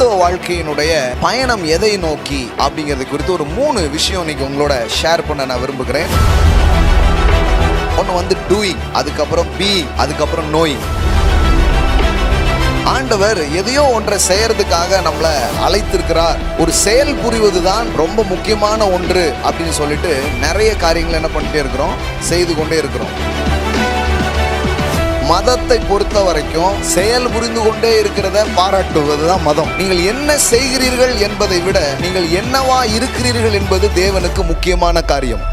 கிறிஸ்தவ வாழ்க்கையினுடைய பயணம் எதை நோக்கி அப்படிங்கிறது குறித்து ஒரு 3 விஷயம் இன்னைக்கு உங்களோட ஷேர் பண்ண நான் விரும்புகிறேன். ஒன்று வந்து டூயிங், அதுக்கப்புறம் பீயிங், அதுக்கப்புறம் நோயிங். ஆண்டவர் எதையோ ஒன்றை செய்யறதுக்காக நம்மளை அழைத்திருக்கிறார். ஒரு செயல் புரிவதுதான் ரொம்ப முக்கியமான ஒன்று அப்படின்னு சொல்லிட்டு நிறைய காரியங்களை என்ன பண்ணிட்டே இருக்கிறோம், செய்து கொண்டே இருக்கிறோம். மதத்தை பொறுத்த வரைக்கும் செயல் புரிந்து கொண்டே இருக்கிறத பாராட்டுவதுதான் மதம். நீங்கள் என்ன செய்கிறீர்கள் என்பதை விட நீங்கள் என்னவா இருக்கிறீர்கள் என்பது தேவனுக்கு முக்கியமான காரியம்.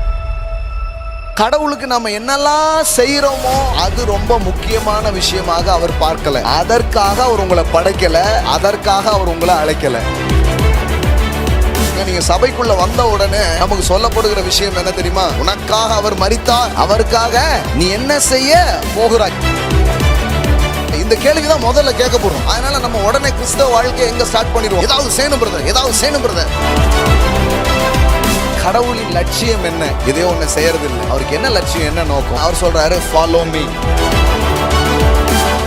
கடவுளுக்கு நம்ம என்னெல்லாம் செய்யறோமோ அது ரொம்ப முக்கியமான விஷயமாக அவர் பார்க்கல. அதற்காக அவர் உங்களை படைக்கல, அதற்காக அவர் உங்களை அழைக்கல. நீங்க சபைக்குள்ள வந்த உடனே நமக்கு சொல்லப்படுகிற விஷயம் என்ன தெரியுமா? உனக்காக அவர் மரித்தார், அவருக்காக நீ என்ன செய்ய போகிறாய்? இந்த கேள்விதான் முதல்ல கேட்க போறோம். அதனால நம்ம உடனே கிறிஸ்தவ வாழ்க்கையை எங்க ஸ்டார்ட் பண்ணிடுவோம்? ஏதாவது செய்யணும் பிரதர், ஏதாவது செய்யணும் பிரதர். கடவுளின் லட்சியம் என்ன? எதையோ ஒண்ணு செய்யறது இல்லை. அவருக்கு என்ன லட்சியம், என்ன நோக்கம்? அவர் சொல்றாரு ஃபாலோ மீ.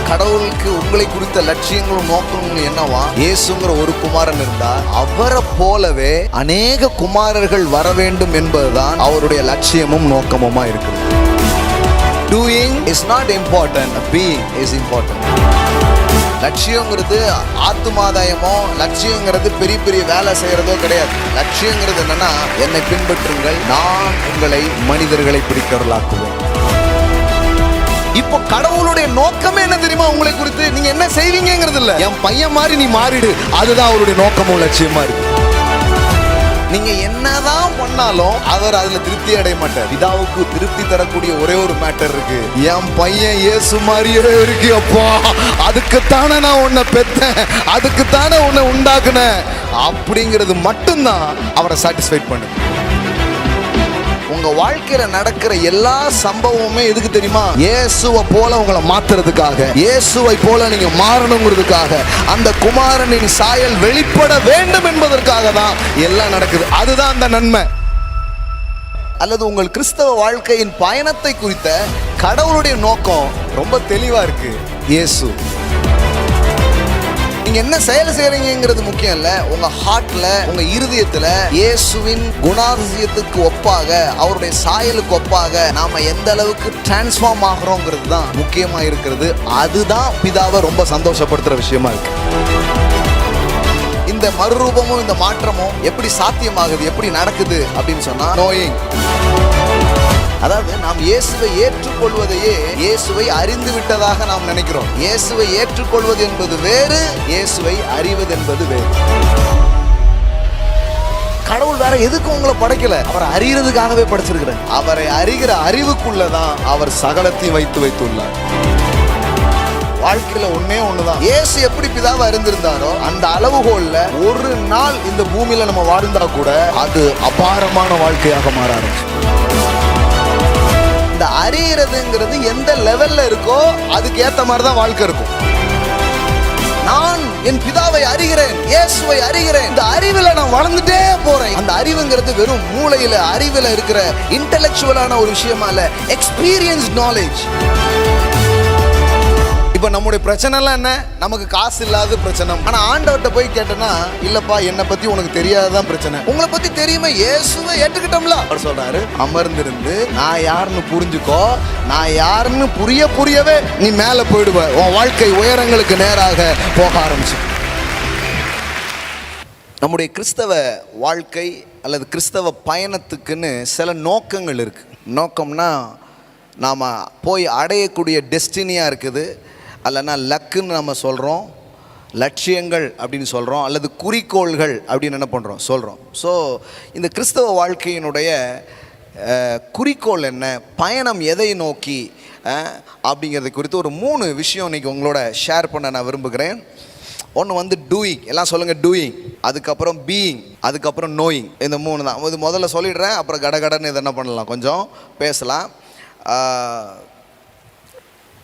கடவுளுக்கு உங்களை குறித்த லட்சியங்களும் நோக்கங்களும் என்னவா? இயேசுங்கிற ஒரு குமாரன் இருந்தார், அவரை போலவே அநேக குமாரர்கள் வர வேண்டும் என்பதுதான் அவருடைய லட்சியமும் நோக்கமுமா இருக்குது. Doing is not important, being is important. லட்சியங்கிறது ஆத்துமாதாயமோ, லட்சியங்கிறது பெரிய பெரிய வேலை செய்யறதோ கிடையாது. லட்சியங்கிறது என்னன்னா, என்னை பின்பற்றுங்கள், நான் உங்களை மனிதர்களை பிடிக்கிறவர்களாக்குவேன். இப்போ கடவுளுடைய நோக்கமே என்ன தெரியுமா? உங்களை குறித்து நீங்க என்ன செய்வீங்கிறது இல்ல, என் பையன் மாதிரி நீ மாறிடு, அதுதான் அவருடைய நோக்கமும் லட்சியமா இருக்கு. நீங்க என்னதான் பண்ணாலும் அவர் அதுல திருப்தி அடைய மாட்டார். பிதாவுக்கு திருப்தி தரக்கூடிய ஒரே ஒரு மேட்டர் இருக்கு, என் பையன் இயேசு மாதிரியே இருக்கு அப்பா, அதுக்குத்தானே நான் உன்னை பெத்தேன், அதுக்குத்தானே உன்னை உண்டாக்குனேன் அப்படிங்கிறது மட்டும்தான் அவரை சாட்டிஸ்ஃபைட் பண்ணு. உங்க வாழ்க்கையில நடக்கிற எல்லா சம்பவமுமே எதுக்கு தெரியுமா? இயேசுவை போல உங்களை மாத்துறதுக்காக, இயேசுவை போல நீங்க மாறணுங்கிறதுக்காக, அந்த குமாரனின் சாயல் வெளிப்பட வேண்டும் என்பதற்காக தான் எல்லாம் நடக்குது. அதுதான் அந்த நன்மை. அல்லது உங்கள் கிறிஸ்தவ வாழ்க்கையின் பயணத்தை குறித்த கடவுளுடைய நோக்கம் ரொம்ப தெளிவா இருக்கு. இயேசு. நீங்க என்ன செயல் செய்யறீங்கிறது முக்கியம் இல்ல, உங்க ஹார்ட்ல, உங்க இருதயத்துல இயேசுவின் குணாதிசயத்துக்கு ஒப்பாக, அவருடைய சாயலுக்கு ஒப்பாக நாம எந்த அளவுக்கு டிரான்ஸ்ஃபார்ம் ஆகிறோங்கிறது தான் முக்கியமா இருக்கிறது. அதுதான் பிதாவை ரொம்ப சந்தோஷப்படுத்துற விஷயமா இருக்கு. இந்த மறுரூபமும் இந்த மாற்றமும் எப்படி சாத்தியமாகுது, எப்படி நடக்குது அப்படின்னு சொன்னா நோயிங். அதாவது நாம் இயேசுவை ஏற்றுக்கொள்வதையே இயேசுவை அறிந்து விட்டதாக நாம் நினைக்கிறோம். இயேசுவை ஏற்றுக்கொள்வது என்பது வேறு, இயேசுவை அறிவது என்பது வேறு. கடவுள் வேற எதுக்கு உங்களை படைக்கல, அவரை அறிகிறதுக்காகவே படைச்சிருக்கிறார். அவரை அறிகிற அறிவுக்குள்ளதான் அவர் சகலத்தையும் வைத்துள்ளார். வாழ்க்கையில ஒன்னே ஒண்ணுதான், இயேசு எப்படி பிதாவை அறிந்திருந்தாரோ அந்த அளவுகோல்ல ஒரு நாள் இந்த பூமியில நம்ம வாழ்ந்தா கூட அது அபாரமான வாழ்க்கையாக மாற ஆரம்பிச்சு. இந்த அறியறதுங்கிறது எந்த லெவல்ல இருக்கோ அதுக்கு ஏத்த மாதிரி தான் வாழ்க்கை இருக்கும். நான் என் பிதாவை அறிகிறேன், இயேசுவை அறிகிறேன், இந்த அறிவுல நான் வளர்ந்துட்டே போறேன். அந்த அறிவுங்கிறது வெறும் மூளையில, அறிவுல இருக்கிற இன்டெலெக்சுவலான ஒரு விஷயமா இல்ல, எக்ஸ்பீரியன்ஸ் நாலேஜ். இப்ப நம்முடைய பிரச்சனை எல்லாம் என்ன? நமக்கு காசு இல்லாத பிரச்சனை. ஆனா ஆண்டவர்கிட்ட போய் கேட்டனா, இல்லப்பா என்னை பத்தி உனக்கு தெரியாததான் பிரச்சனை, உங்களை பத்தி தெரியுமா, இயேசுவை ஏற்றுக்கிட்டோம்ல. அவர் சொல்றாரு, அமர்ந்திருந்து நான் யாருன்னு புரிஞ்சுக்கோ, நான் யாருன்னு புரியவே நீ மேல போயிடுவ, உன் வாழ்க்கை உயரங்களுக்கு நேராக போக ஆரம்பிச்சு. நம்முடைய கிறிஸ்தவ வாழ்க்கை அல்லது கிறிஸ்தவ பயணத்துக்குன்னு சில நோக்கங்கள் இருக்கு. நோக்கம்னா நாம போய் அடையக்கூடிய டெஸ்டினியா இருக்குது, அல்லனா லக்குன்னு நம்ம சொல்கிறோம், லட்சியங்கள் அப்படின்னு சொல்கிறோம், அல்லது குறிக்கோள்கள் அப்படின்னு என்ன பண்ணுறோம் சொல்கிறோம். ஸோ இந்த கிறிஸ்தவ வாழ்க்கையினுடைய குறிக்கோள் என்ன, பயணம் எதை நோக்கி அப்படிங்கிறது குறித்து ஒரு 3 விஷயம் இன்றைக்கி உங்களோட ஷேர் பண்ண நான் விரும்புகிறேன். ஒன்று வந்து டூயிங், எல்லாம் சொல்லுங்கள் டூயிங், அதுக்கப்புறம் பீயிங், அதுக்கப்புறம் நோயிங். இந்த 3 தான். இது முதல்ல சொல்லிடுறேன், அப்புறம் கடகடன்னு இதை என்ன பண்ணலாம், கொஞ்சம் பேசலாம்.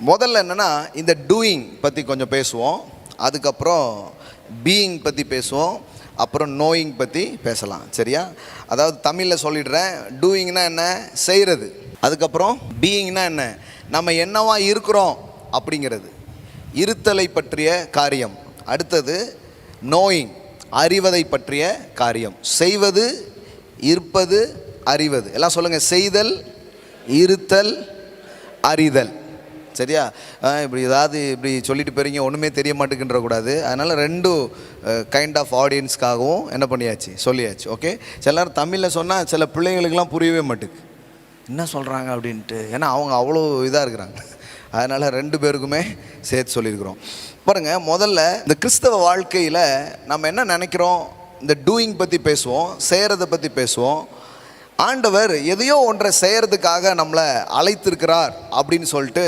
முதல்ல என்னென்னா இந்த டூயிங் பற்றி கொஞ்சம் பேசுவோம், அதுக்கப்புறம் பீயிங் பற்றி பேசுவோம், அப்புறம் நோயிங் பற்றி பேசலாம். சரியா? அதாவது தமிழில் சொல்லிடுறேன். டூயிங்னா என்ன? செய்கிறது. அதுக்கப்புறம் பீயிங்னா என்ன? நம்ம என்னவா இருக்கிறோம் அப்படிங்கிறது, இருத்தலை பற்றிய காரியம். அடுத்தது நோயிங், அறிவதை பற்றிய காரியம். செய்வது, இருப்பது, அறிவது. எல்லாம் சொல்லுங்கள். செய்தல், இருத்தல், அறிதல். சரியா? இப்படி ஏதாவது இப்படி சொல்லிட்டு போகிறீங்க, ஒன்றுமே தெரிய மாட்டேங்குன்ற கூடாது. அதனால் 2 கைண்ட் ஆஃப் ஆடியன்ஸ்க்காகவும் என்ன பண்ணியாச்சு, சொல்லியாச்சு. ஓகே. சில நேரம் தமிழில் சொன்னால் சில பிள்ளைங்களுக்கெல்லாம் புரியவே மாட்டேங்குது, என்ன சொல்கிறாங்க அப்படின்ட்டு. ஏன்னா அவங்க அவ்வளோ இதாக இருக்கிறாங்க. அதனால் 2 பேருக்குமே சேர்த்து சொல்லியிருக்கிறோம். பாருங்கள், முதல்ல இந்த கிறிஸ்தவ வாழ்க்கையில் நம்ம என்ன நினைக்கிறோம், இந்த டூயிங் பற்றி பேசுவோம், செய்கிறத பற்றி பேசுவோம். ஆண்டவர் எதையோ ஒன்றை செய்கிறதுக்காக நம்மளை அழைத்திருக்கிறார் அப்படின்னு சொல்லிட்டு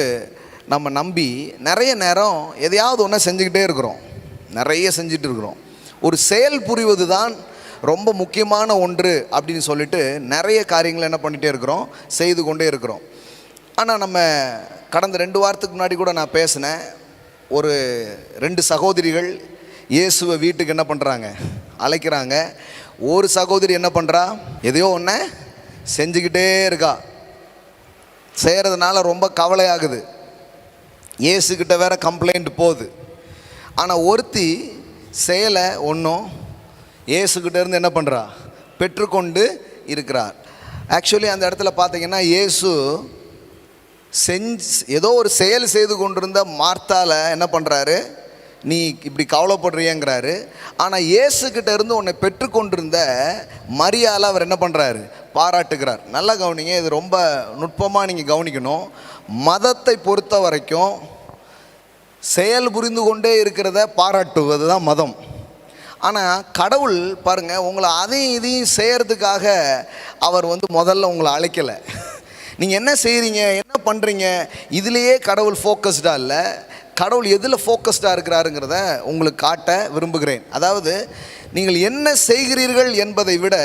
நம்ம நம்பி நிறைய நேரம் எதையாவது ஒன்றை செஞ்சுக்கிட்டே இருக்கிறோம், நிறைய செஞ்சுட்டு இருக்கிறோம். ஒரு செயல் புரிவது தான் ரொம்ப முக்கியமான ஒன்று அப்படின்னு சொல்லிட்டு நிறைய காரியங்களை என்ன பண்ணிகிட்டே இருக்கிறோம், செய்து கொண்டே இருக்கிறோம். ஆனால் நம்ம கடந்த 2 வாரத்துக்கு முன்னாடி கூட நான் பேசினேன். ஒரு 2 சகோதரிகள் இயேசுவை வீட்டுக்கு என்ன பண்ணுறாங்க, அழைக்கிறாங்க. ஒரு சகோதரி என்ன பண்ணுறா, எதையோ ஒன்று செஞ்சுக்கிட்டே இருக்கா. செய்கிறதுனால ரொம்ப கவலையாகுது, இயேசுக்கிட்ட வேற கம்ப்ளைண்ட் போகுது. ஆனால் ஒருத்தி செயலை ஒன்றும் இயேசுக்கிட்ட இருந்து என்ன பண்ணுறா, பெற்றுக்கொண்டு இருக்கிறார். ஆக்சுவலி அந்த இடத்துல பார்த்தீங்கன்னா இயேசு ஏதோ ஒரு செயல் செய்து கொண்டிருந்த மார்த்தால என்ன பண்ணுறாரு, நீ இப்படி கவலைப்படுறியங்கிறாரு. ஆனால் இயேசுக்கிட்ட இருந்து உன்னை பெற்றுக்கொண்டிருந்த மரியாதை அவர் என்ன பண்ணுறாரு, பாராட்டுகிறார். நல்லா கவனிங்க, இது ரொம்ப நுட்பமாக நீங்கள் கவனிக்கணும். மதத்தை பொறுத்த வரைக்கும் செயல் புரிந்து கொண்டே இருக்கிறத பாராட்டுவது தான் மதம். ஆனால் கடவுள் பாருங்கள், உங்களை அதையும் இதையும் செய்கிறதுக்காக அவர் முதல்ல உங்களை அழைக்கலை. நீங்கள் என்ன செய்கிறீங்க, என்ன பண்ணுறீங்க, இதிலேயே கடவுள் ஃபோக்கஸ்டாக இல்லை. கடவுள் எதில் ஃபோக்கஸ்டாக இருக்கிறாருங்கிறத உங்களுக்கு காட்ட விரும்புகிறேன். அதாவது நீங்கள் என்ன செய்கிறீர்கள் என்பதை விட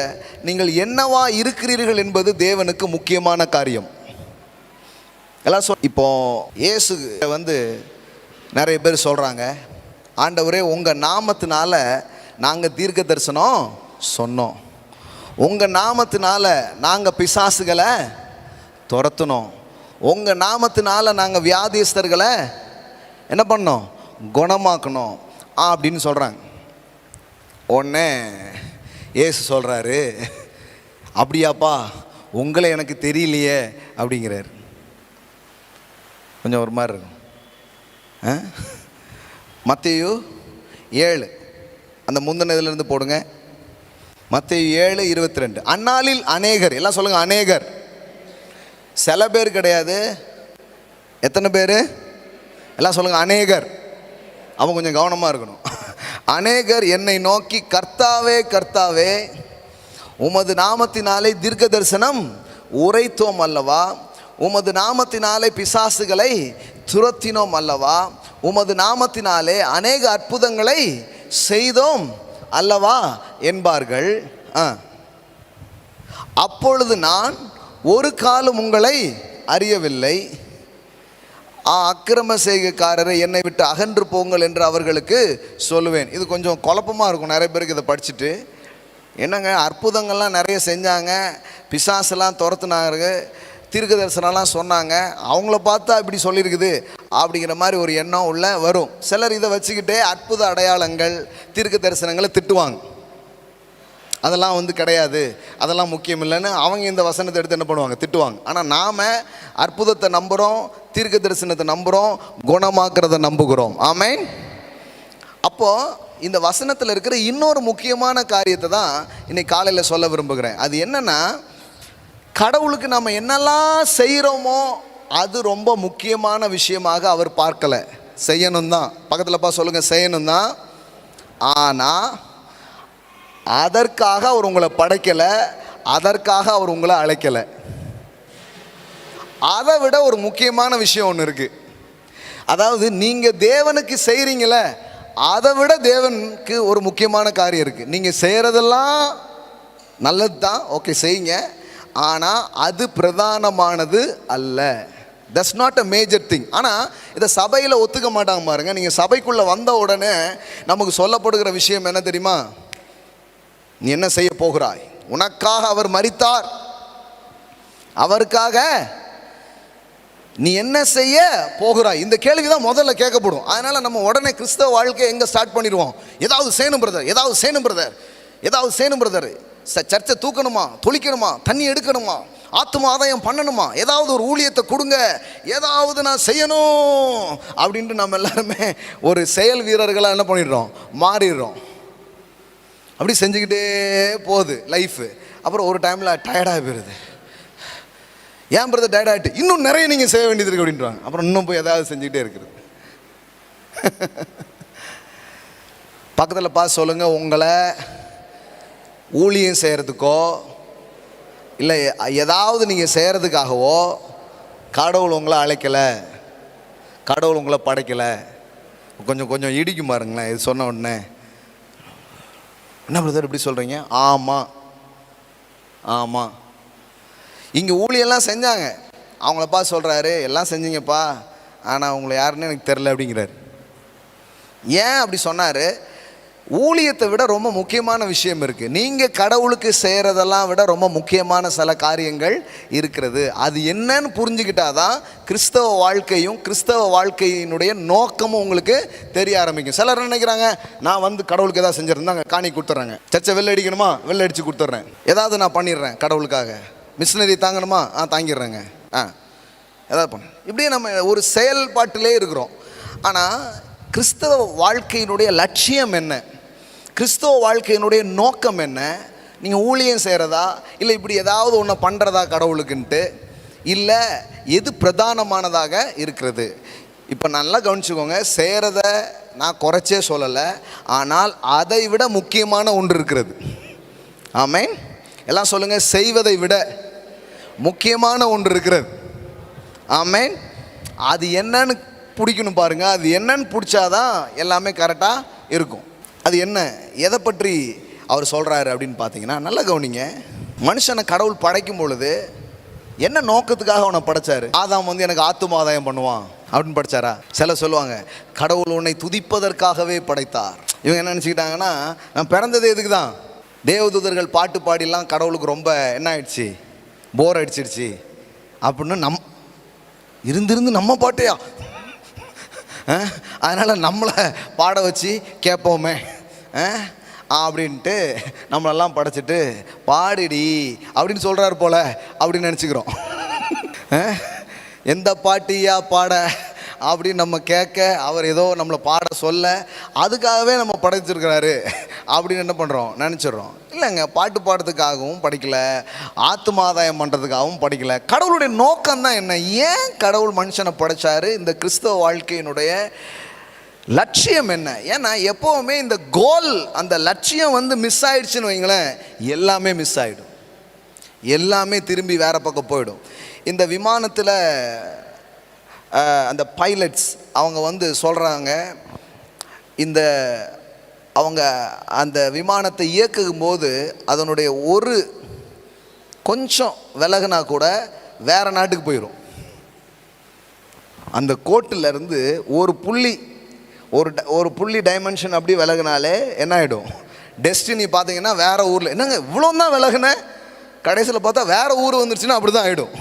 நீங்கள் என்னவா இருக்கிறீர்கள் என்பது தேவனுக்கு முக்கியமான காரியம். எல்லாம் இப்போது இயேசு நிறைய பேர் சொல்கிறாங்க, ஆண்டவரே உங்கள் நாமத்தினால நாங்கள் தீர்க்க தரிசனம் சொன்னோம், உங்கள் நாமத்தினால நாங்கள் பிசாசுகளை துரத்துனோம், உங்கள் நாமத்தினால நாங்கள் வியாதிஸ்தர்களை என்ன பண்ணோம், குணமாக்கணும் அப்படின்னு சொல்கிறாங்க. உடனே இயேசு சொல்கிறாரு, அப்படியாப்பா, உங்களை எனக்கு தெரியலையே அப்படிங்கிறார். கொஞ்சம் ஒரு மாதிரி இருக்கும். மத்தேயு 7 அந்த முந்தினதுலேருந்து போடுங்க. மத்தேயு 7:22. அந்நாளில் அநேகர், எல்லாம் சொல்லுங்கள், அநேகர். சில பேர் கிடையாது, எத்தனை பேர், எல்லாம் சொல்லுங்கள், அநேகர். அவன் கொஞ்சம் கவனமாக இருக்கணும். அநேகர் என்னை நோக்கி, கர்த்தாவே கர்த்தாவே, உமது நாமத்தினாலே தீர்க்க தரிசனம் உரைத்தோம் அல்லவா, உமது நாமத்தினாலே பிசாசுகளை துரத்தினோம் அல்லவா, உமது நாமத்தினாலே அநேக அற்புதங்களை செய்தோம் அல்லவா என்பார்கள். அப்பொழுது நான் ஒரு காலம் உங்களை அறியவில்லை, அக்கிரம செய்கைக்காரரை என்னை விட்டு அகன்று போங்கள் என்று அவர்களுக்கு சொல்லுவேன். இது கொஞ்சம் குழப்பமாக இருக்கும் நிறைய பேருக்கு இதை படிச்சுட்டு. என்னங்க, அற்புதங்கள்லாம் நிறைய செஞ்சாங்க, பிசாசெல்லாம் துரத்துனாங்க, தீர்க்க தரிசனம்லாம் சொன்னாங்க, அவங்கள பார்த்தா இப்படி சொல்லியிருக்குது அப்படிங்கிற மாதிரி ஒரு எண்ணம் உள்ள வரும். சிலர் இதை வச்சுக்கிட்டே அற்புத அடையாளங்கள், தீர்க்க தரிசனங்களை திட்டுவாங்க. அதெல்லாம் கிடையாது, அதெல்லாம் முக்கியம் இல்லைன்னு அவங்க இந்த வசனத்தை எடுத்து என்ன பண்ணுவாங்க, திட்டுவாங்க. ஆனால் நாம் அற்புதத்தை நம்புகிறோம், தீர்க்க தரிசனத்தை நம்புகிறோம், குணமாக்குறதை நம்புகிறோம். ஆமென். அப்போது இந்த வசனத்தில் இருக்கிற இன்னொரு முக்கியமான காரியத்தை தான் இன்னைக்கு காலையில் சொல்ல விரும்புகிறேன். அது என்னென்னா, கடவுளுக்கு நம்ம என்னெல்லாம் செய்கிறோமோ அது ரொம்ப முக்கியமான விஷயமாக அவர் பார்க்கலை. செய்யணும் தான், பக்கத்தில்ப்பா சொல்லுங்கள், செய்யணும் தான். ஆனால் அதற்காக அவர் உங்களை படைக்கலை, அதற்காக அவர் உங்களை அழைக்கலை. அதை விட ஒரு முக்கியமான விஷயம் ஒன்று இருக்குது. அதாவது நீங்கள் தேவனுக்கு செய்கிறீங்களே, அதை விட தேவனுக்கு ஒரு முக்கியமான காரியம் இருக்குது. நீங்கள் செய்கிறதெல்லாம் நல்லது தான், ஓகே செய்யுங்க, ஆனால் அது பிரதானமானது அல்ல. That's not a major thing. ஆனால் இதை சபையில் ஒத்துக்க மாட்டாங்க பாருங்க. நீங்கள் சபைக்குள்ளே வந்த உடனே நமக்கு சொல்லப்படுகிற விஷயம் என்ன தெரியுமா, நீ என்ன செய்ய போகிறாய், உனக்காக அவர் மரித்தார், அவருக்காக நீ என்ன செய்ய போகிறாய்? இந்த கேள்வி தான் முதல்ல கேட்கப்படும். அதனால நம்ம உடனே கிறிஸ்தவ வாழ்க்கையை எங்கே ஸ்டார்ட் பண்ணிடுவோம்? ஏதாவது செய்யணும் பிரதர், ஏதாவது செய்யணும் பிரதர், ஏதாவது செய்யணும் பிரதர். சர்ச்சை தூக்கணுமா, தொளிக்கணுமா, தண்ணி எடுக்கணுமா, ஆத்தும ஆதாயம் பண்ணணுமா, ஏதாவது ஒரு ஊழியத்தை கொடுங்க, ஏதாவது நான் செய்யணும் அப்படின்ட்டு நம்ம எல்லாருமே ஒரு செயல் வீரர்களாக என்ன பண்ணிடுறோம், மாறிடுறோம். அப்படி செஞ்சுக்கிட்டே போகுது லைஃபு. அப்புறம் ஒரு டைமில் டயர்டாக போயிடுது. ஏன் பிரதர் டயர்ட் ஆகிட்டு? இன்னும் நிறைய நீங்கள் செய்ய வேண்டியது இருக்குது அப்படின்றாங்க. அப்புறம் இன்னும் போய் ஏதாவது செஞ்சுக்கிட்டே இருக்குது. பக்கத்தில் பார்த்து சொல்லுங்கள், உங்களை ஊழியம் செய்கிறதுக்கோ இல்லை ஏதாவது நீங்கள் செய்கிறதுக்காகவோ கடவுள் உங்களை அழைக்கலை, கடவுள் உங்களை படைக்கலை. கொஞ்சம் கொஞ்சம் இடிக்கும் பாருங்களேன் இது சொன்ன உடனே. என்ன பிரதர் இப்படி சொல்கிறீங்க? ஆமாம் ஆமாம், இங்கே ஊழியெல்லாம் செஞ்சாங்க, அவங்களப்பா சொல்கிறாரு எல்லாம் செஞ்சீங்கப்பா, ஆனால் உங்களை யாருன்னு எனக்கு தெரில அப்படிங்கிறாரு. ஏன் அப்படி சொன்னார்? ஊழியத்தை விட ரொம்ப முக்கியமான விஷயம் இருக்குது. நீங்கள் கடவுளுக்கு செய்கிறதெல்லாம் விட ரொம்ப முக்கியமான சில காரியங்கள் இருக்கிறது. அது என்னன்னு புரிஞ்சுக்கிட்டாதான் கிறிஸ்தவ வாழ்க்கையும் கிறிஸ்தவ வாழ்க்கையினுடைய நோக்கமும் உங்களுக்கு தெரிய ஆரம்பிக்கும். சிலர் நினைக்கிறாங்க, நான் வந்து கடவுளுக்கு ஏதாவது செஞ்சுருந்தாங்க காணி கொடுத்துட்றாங்க, சர்ச்சை வெளில அடிக்கணுமா வெளில அடித்து கொடுத்துட்றேன், ஏதாவது நான் பண்ணிடுறேன் கடவுளுக்காக, மிஷினரி தாங்கணுமா தாங்கிடுறேங்க, ஏதாவது பண்ண, இப்படியே நம்ம ஒரு செயல்பாட்டிலே இருக்கிறோம். ஆனால் கிறிஸ்தவ வாழ்க்கையினுடைய லட்சியம் என்ன, கிறிஸ்தவ வாழ்க்கையினுடைய நோக்கம் என்ன? நீங்கள் ஊழியம் செய்கிறதா, இல்லை இப்படி ஏதாவது ஒன்று பண்ணுறதா கடவுளுக்குன்ட்டு, இல்லை எது பிரதானமானதாக இருக்கிறது? இப்போ நல்லா கவனிச்சுக்கோங்க, செய்கிறத நான் குறைச்சே சொல்லலை, ஆனால் அதை விட முக்கியமான ஒன்று இருக்கிறது. ஆமென். எல்லாம் சொல்லுங்கள், செய்வதை விட முக்கியமான ஒன்று இருக்கிறது. ஆமென். அது என்னன்னு பிடிக்கணும் பாருங்கள். அது என்னன்னு பிடிச்சாதான் எல்லாமே கரெக்டாக இருக்கும். அது என்ன, எதை பற்றி அவர் சொல்கிறாரு அப்படின்னு பார்த்தீங்கன்னா, நல்லா கவனிங்க. மனுஷனை கடவுள் படைக்கும் பொழுது என்ன நோக்கத்துக்காக அவனை படைச்சாரு? ஆதாம் வந்து எனக்கு ஆத்தும ஆதாயம் பண்ணுவான் அப்படின்னு படைச்சாரா? சில சொல்லுவாங்க கடவுள் உன்னை துதிப்பதற்காகவே படைத்தார். இவங்க என்ன நினச்சிக்கிட்டாங்கன்னா, நான் பிறந்தது எதுக்கு தான்? தேவதூதர்கள் பாட்டு பாடிலாம் கடவுளுக்கு ரொம்ப என்ன ஆயிடுச்சு, போர் அடிச்சிடுச்சு அப்படின்னு இருந்து நம்ம பாட்டையா, அதனால் நம்மளை பாட வச்சு கேட்போமே அப்படின்ட்டு நம்மளெல்லாம் படைச்சிட்டு பாடிடி அப்படின்னு சொல்கிறாரு போல் அப்படின்னு நினச்சிக்கிறோம். எந்த பாட்டியா பாட அப்படின்னு நம்ம கேட்க, அவர் ஏதோ நம்மளை பாட சொல்ல அதுக்காகவே நம்ம படைச்சிருக்கிறாரு அப்படின்னு என்ன பண்ணுறோம், நினச்சிட்றோம். இல்லைங்க, பாட்டு பாடுறதுக்காகவும் படிக்கலை, ஆத்துமாதாயம் பண்ணுறதுக்காகவும் படிக்கலை. கடவுளுடைய நோக்கம் தான் என்ன? ஏன் கடவுள் மனுஷனை படைச்சாரு? இந்த கிறிஸ்தவ வாழ்க்கையினுடைய லட்சியம் என்ன? ஏன்னா எப்போவுமே இந்த கோல், அந்த லட்சியம் வந்து மிஸ் ஆயிடுச்சுன்னு வைங்களேன், எல்லாமே மிஸ் ஆகிடும், எல்லாமே திரும்பி வேறு பக்கம் போயிடும். இந்த விமானத்தில் அந்த பைலட்ஸ் அவங்க வந்து சொல்கிறாங்க, இந்த அவங்க அந்த விமானத்தை இயக்கும் போது அதனுடைய ஒரு கொஞ்சம் விலகுனா கூட வேறு நாட்டுக்கு போயிடும். அந்த கோட்டிலேருந்து ஒரு புள்ளி டைமென்ஷன் அப்படி விலகுனாலே என்ன ஆகிடும், டெஸ்டினி பார்த்தீங்கன்னா வேறு ஊரில். என்னங்க இவ்வளோ தான் விலகுன, கடைசியில் பார்த்தா வேறு ஊர் வந்துருச்சுன்னா அப்படி தான் ஆகிடும்.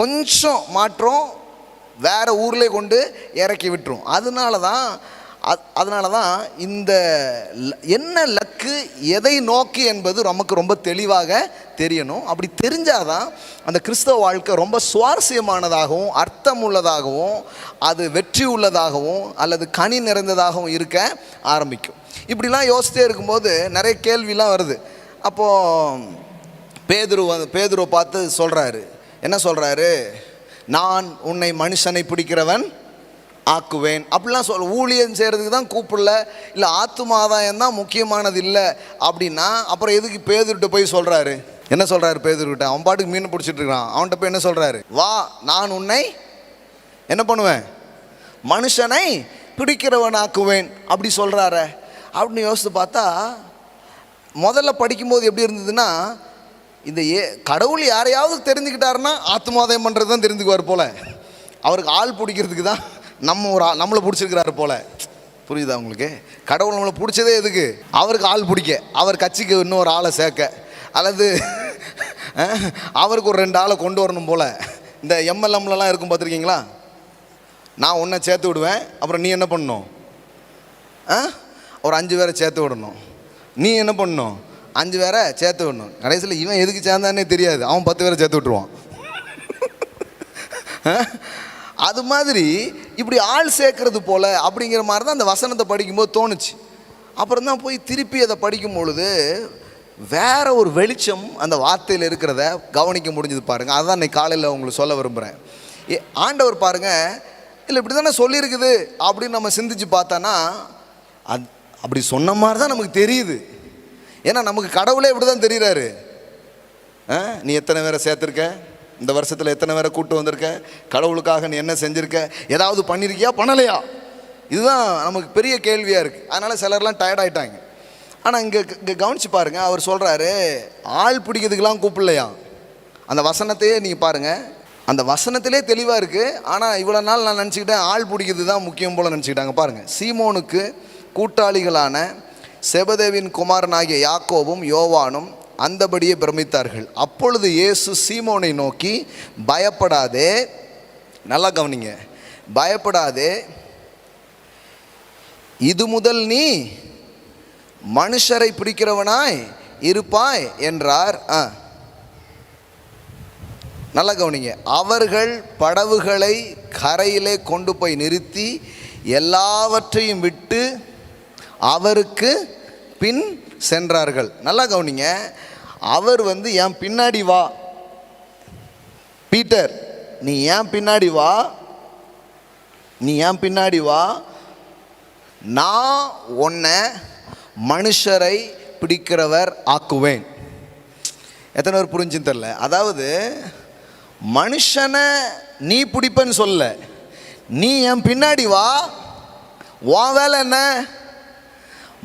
கொஞ்சம் மாற்றம் வேறு ஊர்லேயே கொண்டு இறக்கி விட்டுரும். அதனால தான் இந்த என்ன லக்கு, எதை நோக்கி என்பது நமக்கு ரொம்ப தெளிவாக தெரியணும். அப்படி தெரிஞ்சாதான் அந்த கிறிஸ்தவ வாழ்க்கை ரொம்ப சுவாரஸ்யமானதாகவும் அர்த்தம் உள்ளதாகவும் அது வெற்றி உள்ளதாகவும் அல்லது கனி நிறைந்ததாகவும் இருக்க ஆரம்பிக்கும். இப்படிலாம் யோசித்தே இருக்கும்போது நிறைய கேள்விலாம் வருது. அப்போது பேதுருவை பார்த்து சொல்கிறாரு, என்ன சொல்கிறாரு? நான் உன்னை மனுஷனை பிடிக்கிறவன் ஆக்குவேன் அப்படிலாம் ஊழியம் செய்கிறதுக்கு தான் கூப்பிடல, இல்லை ஆத்தும ஆதாயம் தான் முக்கியமானது இல்லை அப்படின்னா அப்புறம் எதுக்கு பேதுருட்ட போய் சொல்கிறாரு? என்ன சொல்கிறாரு பேதுருக்கிட்ட? அவன் பாட்டுக்கு மீன் பிடிச்சிட்டு இருக்கான். அவன்கிட்ட போய் என்ன சொல்கிறாரு? வா, நான் உன்னை என்ன பண்ணுவேன், மனுஷனை பிடிக்கிறவன் ஆக்குவேன் அப்படி சொல்கிறாரு. அப்படின்னு யோசித்து பார்த்தா முதல்ல படிக்கும்போது எப்படி இருந்ததுன்னா, இந்த கடவுள் யாரையாவது தெரிஞ்சுக்கிட்டாருன்னா ஆத்துமாதாயம் பண்ணுறது தான் தெரிஞ்சுக்குவார் போல், அவருக்கு ஆள் பிடிக்கிறதுக்கு தான் நம்மளை பிடிச்சிருக்கிறாரு போல். புரியுதா உங்களுக்கு? கடவுள் நம்மளை பிடிச்சதே எதுக்கு? அவருக்கு ஆள் பிடிக்க, அவர் கட்சிக்கு இன்னொரு ஆளை சேர்க்க, அல்லது அவருக்கு ஒரு 2 ஆளை கொண்டு வரணும் போல். இந்த எம்எல்எம்லலாம் இருக்கும் பார்த்துருக்கீங்களா? நான் உன்னை சேர்த்து விடுவேன், அப்புறம் நீ என்ன பண்ணணும்? ஒரு 5 பேரை சேர்த்து விடணும். நீ என்ன பண்ணணும்? 5 பேரை சேர்த்து விடணும். கடைசியில் இவன் எதுக்கு சேர்ந்தானே தெரியாது, அவன் 10 பேரை சேர்த்து விட்டுருவான். அது மாதிரி இப்படி ஆள் சேர்க்கறது போல அப்படிங்கிற மாதிரி தான் அந்த வசனத்தை படிக்கும்போது தோணுச்சு. அப்புறம் தான் போய் திருப்பி அதை படிக்கும் பொழுது வேற ஒரு வெளிச்சம் அந்த வார்த்தையில் இருக்கிறத கவனிக்க முடிஞ்சது பாருங்கள். அதுதான் இன்னைக்கு காலையில் உங்களுக்கு சொல்ல விரும்புகிறேன். ஆண்டவர் பாருங்கள், இல்லை இப்படி தானே சொல்லியிருக்குது அப்படின்னு நம்ம சிந்திச்சு பார்த்தானா அப்படி சொன்ன மாதிரி தான் நமக்கு தெரியுது. ஏன்னா நமக்கு கடவுளே இப்படி தான் தெரிகிறாரு. நீ எத்தனை பேரை சேர்த்துருக்க, இந்த வருஷத்தில் எத்தனை பேரை கூட்டு வந்திருக்க, கடவுளுக்காக நீ என்ன செஞ்சுருக்க, ஏதாவது பண்ணியிருக்கியா பண்ணலையா, இதுதான் நமக்கு பெரிய கேள்வியாக இருக்குது. அதனால் சிலர்லாம் டயர்டாயிட்டாங்க. ஆனால் இங்கே கவனித்து பாருங்கள், அவர் சொல்கிறாரு ஆள் பிடிக்கிறதுக்கெலாம் கூப்பிடலையா. அந்த வசனத்தையே நீங்கள் பாருங்கள், அந்த வசனத்திலே தெளிவாக இருக்குது. ஆனால் இவ்வளோ நாள் நான் நினச்சிக்கிட்டேன் ஆள் பிடிக்கிறது தான் முக்கியம் போல் நினச்சிக்கிட்டாங்க. பாருங்கள், சீமோனுக்கு கூட்டாளிகளான செபதேவின் குமாரனாகிய யாக்கோபும் யோவானும் அந்தபடியே பிரமித்தார்கள். அப்பொழுது இயேசு சீமோனை நோக்கி, பயப்படாதே, நல்லா கவனிங்க, பயப்படாதே, இது முதல் நீ மனுஷரை பிடிக்கிறவனாய் இருப்பாய் என்றார். நல்லா கவனிங்க, அவர்கள் படவுகளை கரையிலே கொண்டு போய் நிறுத்தி எல்லாவற்றையும் விட்டு அவருக்கு பின் சென்றார்கள். நல்லா கவனிங்க, அவர் என் பின்னாடி வா பீட்டர், நீ ஏன் பின்னாடி வா, நீ ஏன் பின்னாடி வா, நான் உன்னை மனுஷரை பிடிக்கிறவர் ஆக்குவேன். எத்தனை பேர் புரிஞ்சுன்னு தெரில. அதாவது மனுஷனை நீ பிடிப்பேன்னு சொல்ல, நீ என் பின்னாடி வா, உன் வேலை என்ன?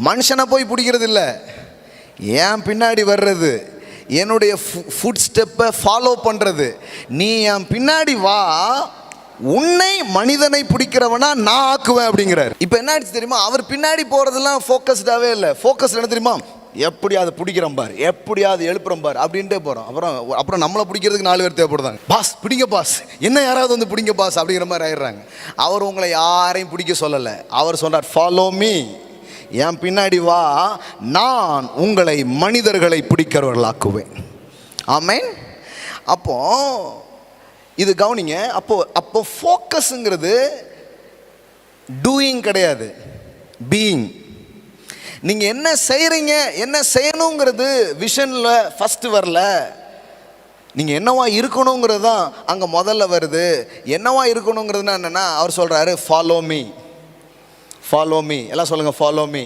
மனுஷனை போய் பிடிக்கிறது இல்லை, என் பின்னாடி வர்றது, என்னுடைய ஃபுட் ஸ்டெப்பை ஃபாலோ பண்ணுறது. நீ என் பின்னாடி வா, உன்னை மனிதனை பிடிக்கிறவனா நான் ஆக்குவேன் அப்படிங்கிறார். இப்போ என்ன ஆச்சு தெரியுமா, அவர் பின்னாடி போகிறதெல்லாம் ஃபோக்கஸ்டாகவே இல்லை. ஃபோக்கஸ் என்ன தெரியுமா, எப்படியாவது பிடிக்கிறோம் பார், எப்படியாவது எழுப்புறோம் பார் அப்படின்ட்டே போகிறோம். அப்புறம் நம்மளை பிடிக்கிறதுக்கு 4 பேர் தேவைப்படுதாங்க. பாஸ் பிடிங்க பாஸ், என்ன யாராவது பிடிங்க பாஸ் அப்படிங்கிற மாதிரி ஆயிடுறாங்க. அவர் உங்களை யாரையும் பிடிக்க சொல்லலை. அவர் சொல்கிறார், ஃபாலோ மீ, என் பின்னாடி வா, நான் உங்களை மனிதர்களை பிடிக்கிறவர்களாக்குவேன். ஆமென். அப்போ இது கவனிங்க, அப்போ ஃபோக்கஸுங்கிறது டூயிங் கிடையாது, பீயிங். நீங்கள் என்ன செய்கிறீங்க, என்ன செய்யணுங்கிறது விஷனில் ஃபஸ்ட்டு வரல. நீங்கள் என்னவா இருக்கணுங்கிறது தான் அங்கே முதல்ல வருது. என்னவா இருக்கணுங்கிறதுனா என்னென்னா, அவர் சொல்கிறாரு ஃபாலோ மீ, ஃபாலோ மீ. எல்லாம் சொல்லுங்கள் ஃபாலோ மீ.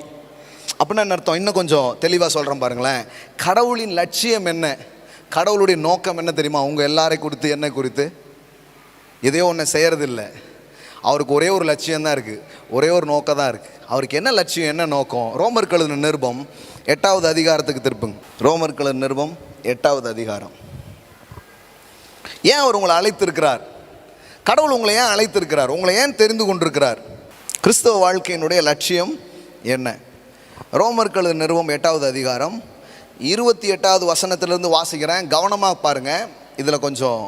அப்படின்னா என்ன அர்த்தம்? இன்னும் கொஞ்சம் தெளிவாக சொல்கிறேன் பாருங்களேன். கடவுளின் லட்சியம் என்ன, கடவுளுடைய நோக்கம் என்ன தெரியுமா? உங்கள் எல்லாரையும் குறித்து, என்ன குறித்து எதையோ ஒன்று செய்கிறதில்ல. அவருக்கு ஒரே ஒரு லட்சியம் தான் இருக்குது, ஒரே ஒரு நோக்கம் தான் இருக்குது. அவருக்கு என்ன லட்சியம், என்ன நோக்கம்? ரோமர் எழுதின நிருபம் 8வது அதிகாரத்துக்கு திருப்புங்க. ரோமர் எழுதின நிருபம் 8வது அதிகாரம். ஏன் அவர் உங்களை அழைத்திருக்கிறார்? கடவுள் உங்களை ஏன் அழைத்திருக்கிறார்? உங்களை ஏன் தெரிந்து கொண்டிருக்கிறார்? கிறிஸ்தவ வாழ்க்கையினுடைய லட்சியம் என்ன? ரோமர் எழுதின நிருபம் 8வது அதிகாரம் 28வது வசனத்திலிருந்து வாசிக்கிறேன். கவனமாக பாருங்கள், இதில் கொஞ்சம்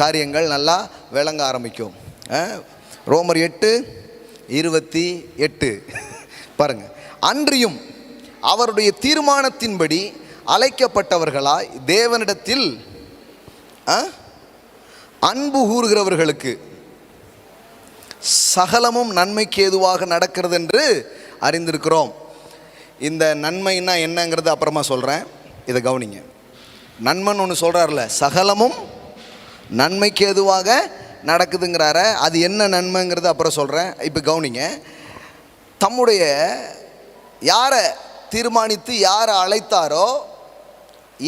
காரியங்கள் நல்லா விளங்க ஆரம்பிக்கும். ரோமர் 8:28 பாருங்கள். அன்றியும் அவருடைய தீர்மானத்தின்படி அழைக்கப்பட்டவர்களாய் தேவனிடத்தில் அன்பு கூறுகிறவர்களுக்கு சகலமும் நன்மைக்கு ஏதுவாக நடக்கிறது என்று அறிந்திருக்கிறோம். இந்த நன்மைன்னா என்னங்கிறது அப்புறமா சொல்கிறேன், இதை கவனிங்க. நன்மைன்னு ஒன்று சொல்கிறார்ல, சகலமும் நன்மைக்கு ஏதுவாக நடக்குதுங்கிறார, அது என்ன நன்மைங்கிறது அப்புறம் சொல்கிறேன். இப்போ கவனிங்க, தம்முடைய யாரை தீர்மானித்து யாரை அழைத்தாரோ,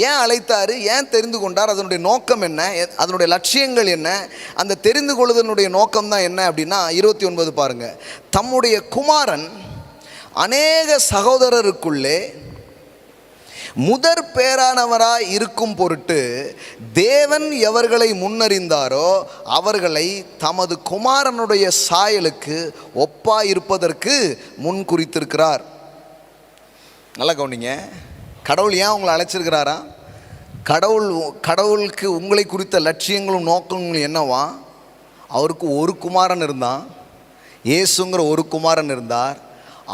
ஏன் அழைத்தார், ஏன் தெரிந்து கொண்டார், அதனுடைய நோக்கம் என்ன, அதனுடைய லட்சியங்கள் என்ன, அந்த தெரிந்து கொள்வதனுடைய நோக்கம் தான் என்ன அப்படின்னா 29 பாருங்கள். தம்முடைய குமாரன் அநேக சகோதரருக்குள்ளே முதற் பேரானவராய் இருக்கும் பொருட்டு தேவன் எவர்களை முன்னறிந்தாரோ அவர்களை தமது குமாரனுடைய சாயலுக்கு ஒப்பாயிருப்பதற்கு முன் குறித்திருக்கிறார். நல்லா கவனிங்க, கடவுள் ஏன் உங்களை அழைச்சிருக்கிறாரா? கடவுளுக்கு உங்களை குறித்த லட்சியங்களும் நோக்கங்களும் என்னவா? அவருக்கு ஒரு குமாரன் இருந்தான், இயேசுங்கிற ஒரு குமாரன் இருந்தார்.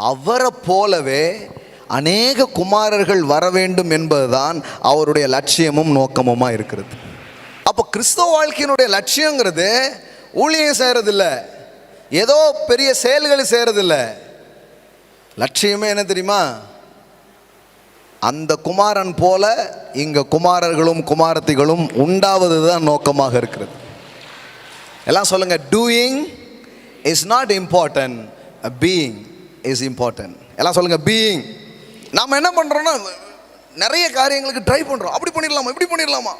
அவரை போலவே அநேக குமாரர்கள் வர வேண்டும் என்பதுதான் அவருடைய லட்சியமும் நோக்கமுமா இருக்கிறது. அப்போ கிறிஸ்தவ வாழ்க்கையினுடைய லட்சியங்கிறது ஊழியம் செய்கிறதில்ல, ஏதோ பெரிய செயல்கள் செய்கிறதில்ல. லட்சியமே என்ன தெரியுமா? அந்த குமாரன் போல இங்கே குமாரர்களும் குமாரத்திகளும் உண்டாவது தான் நோக்கமாக இருக்கிறது. எல்லாம் சொல்லுங்க, doing is not important, being is important. எல்லாம் சொல்லுங்க, பீயிங். நாம் என்ன பண்ணுறோன்னா நிறைய காரியங்களுக்கு ட்ரை பண்ணுறோம். அப்படி பண்ணிடலாமா, இப்படி பண்ணிடலாமா.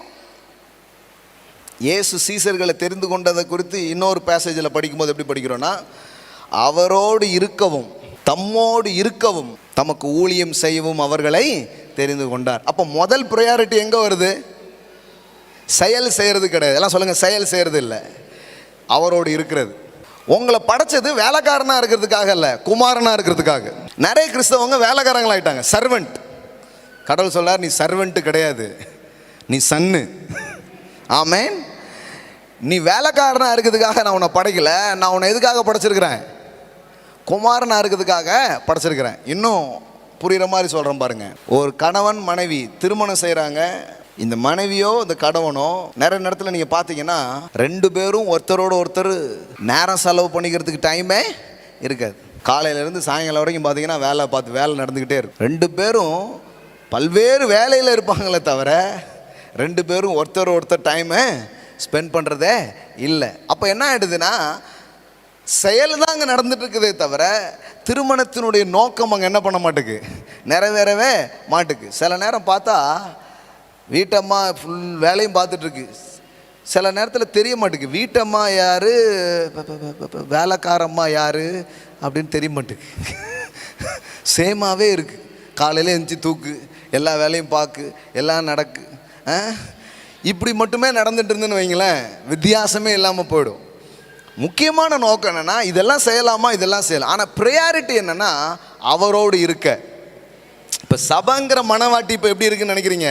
இயேசு சீசர்களை தெரிந்து கொண்டதை குறித்து இன்னொரு பேசேஜில் படிக்கும்போது எப்படி படிக்கிறோன்னா, அவரோடு இருக்கவும் தம்மோடு இருக்கவும் தமக்கு ஊழியம் செய்யவும் அவர்களை தெரிந்து கொண்டார். அப்போ முதல் ப்ரையாரிட்டி எங்கே வருது? செயல் செய்கிறது கிடையாது. எல்லாம் சொல்லுங்கள், செயல் செய்கிறது இல்லை, அவரோடு இருக்கிறது. உங்களை படைச்சது வேலைக்காரனாக இருக்கிறதுக்காக இல்லை, குமாரனாக இருக்கிறதுக்காக. நிறைய கிறிஸ்தவங்க வேலைக்காரங்களாயிட்டாங்க, சர்வெண்ட். கடவுள் சொல்லார், நீ சர்வெண்ட்டு கிடையாது, நீ சன்னு. ஆமேன். நீ வேலைக்காரனாக இருக்கிறதுக்காக நான் உன்னை படைக்கலை, நான் உன்னை எதுக்காக படைச்சிருக்கிறேன்? குமாரனாக இருக்கிறதுக்காக படைச்சிருக்கிறேன். இன்னும் புரிகிற மாதிரி சொல்கிறேன் பாருங்க. ஒரு கணவன் மனைவி திருமணம் செய்கிறாங்க. இந்த மனைவியோ இந்த கணவனோ நிறைய நேரத்தில் நீங்கள் பார்த்தீங்கன்னா ரெண்டு பேரும் ஒருத்தரோடு ஒருத்தர் நேரம் செலவு பண்ணிக்கிறதுக்கு டைமே இருக்காது. காலையிலேருந்து சாயங்காலம் வரைக்கும் பார்த்தீங்கன்னா வேலை நடந்துக்கிட்டே இருக்கும். ரெண்டு பேரும் பல்வேறு வேலையில் இருப்பாங்களே தவிர ரெண்டு பேரும் ஒருத்தர் டைமை ஸ்பெண்ட் பண்ணுறதே இல்லை. அப்போ என்ன ஆகிடுதுன்னா, செயல் தான் அங்கே நடந்துட்டு இருக்குதே தவிர திருமணத்தினுடைய நோக்கம் அங்கே என்ன பண்ண மாட்டுக்கு, நிறைவேறவே மாட்டுக்கு. சில நேரம் பார்த்தா வீட்டம்மா ஃபுல் வேலையும் பார்த்துட்ருக்கு, சில நேரத்தில் தெரிய மாட்டுக்கு வீட்டம்மா யார் வேலைக்காரம்மா யார் அப்படின்னு தெரிய மாட்டுக்கு. சேமாகவே இருக்குது. காலையில் எழுந்துச்சி தூக்கு, எல்லா வேலையும் பார்க்கு, எல்லாம் நடக்கு. இப்படி மட்டுமே நடந்துட்டு இருந்துன்னு வைங்களேன், வித்தியாசமே இல்லாமல் போயிடும். முக்கியமான நோக்கம் என்னென்னா, இதெல்லாம் செய்யலாமா, இதெல்லாம் செய்யலாம். ஆனால் ப்ரையாரிட்டி என்னென்னா அவரோடு இருக்க. இப்போ சபைங்கிற மனவாட்டி இப்போ எப்படி இருக்குன்னு நினைக்கிறீங்க?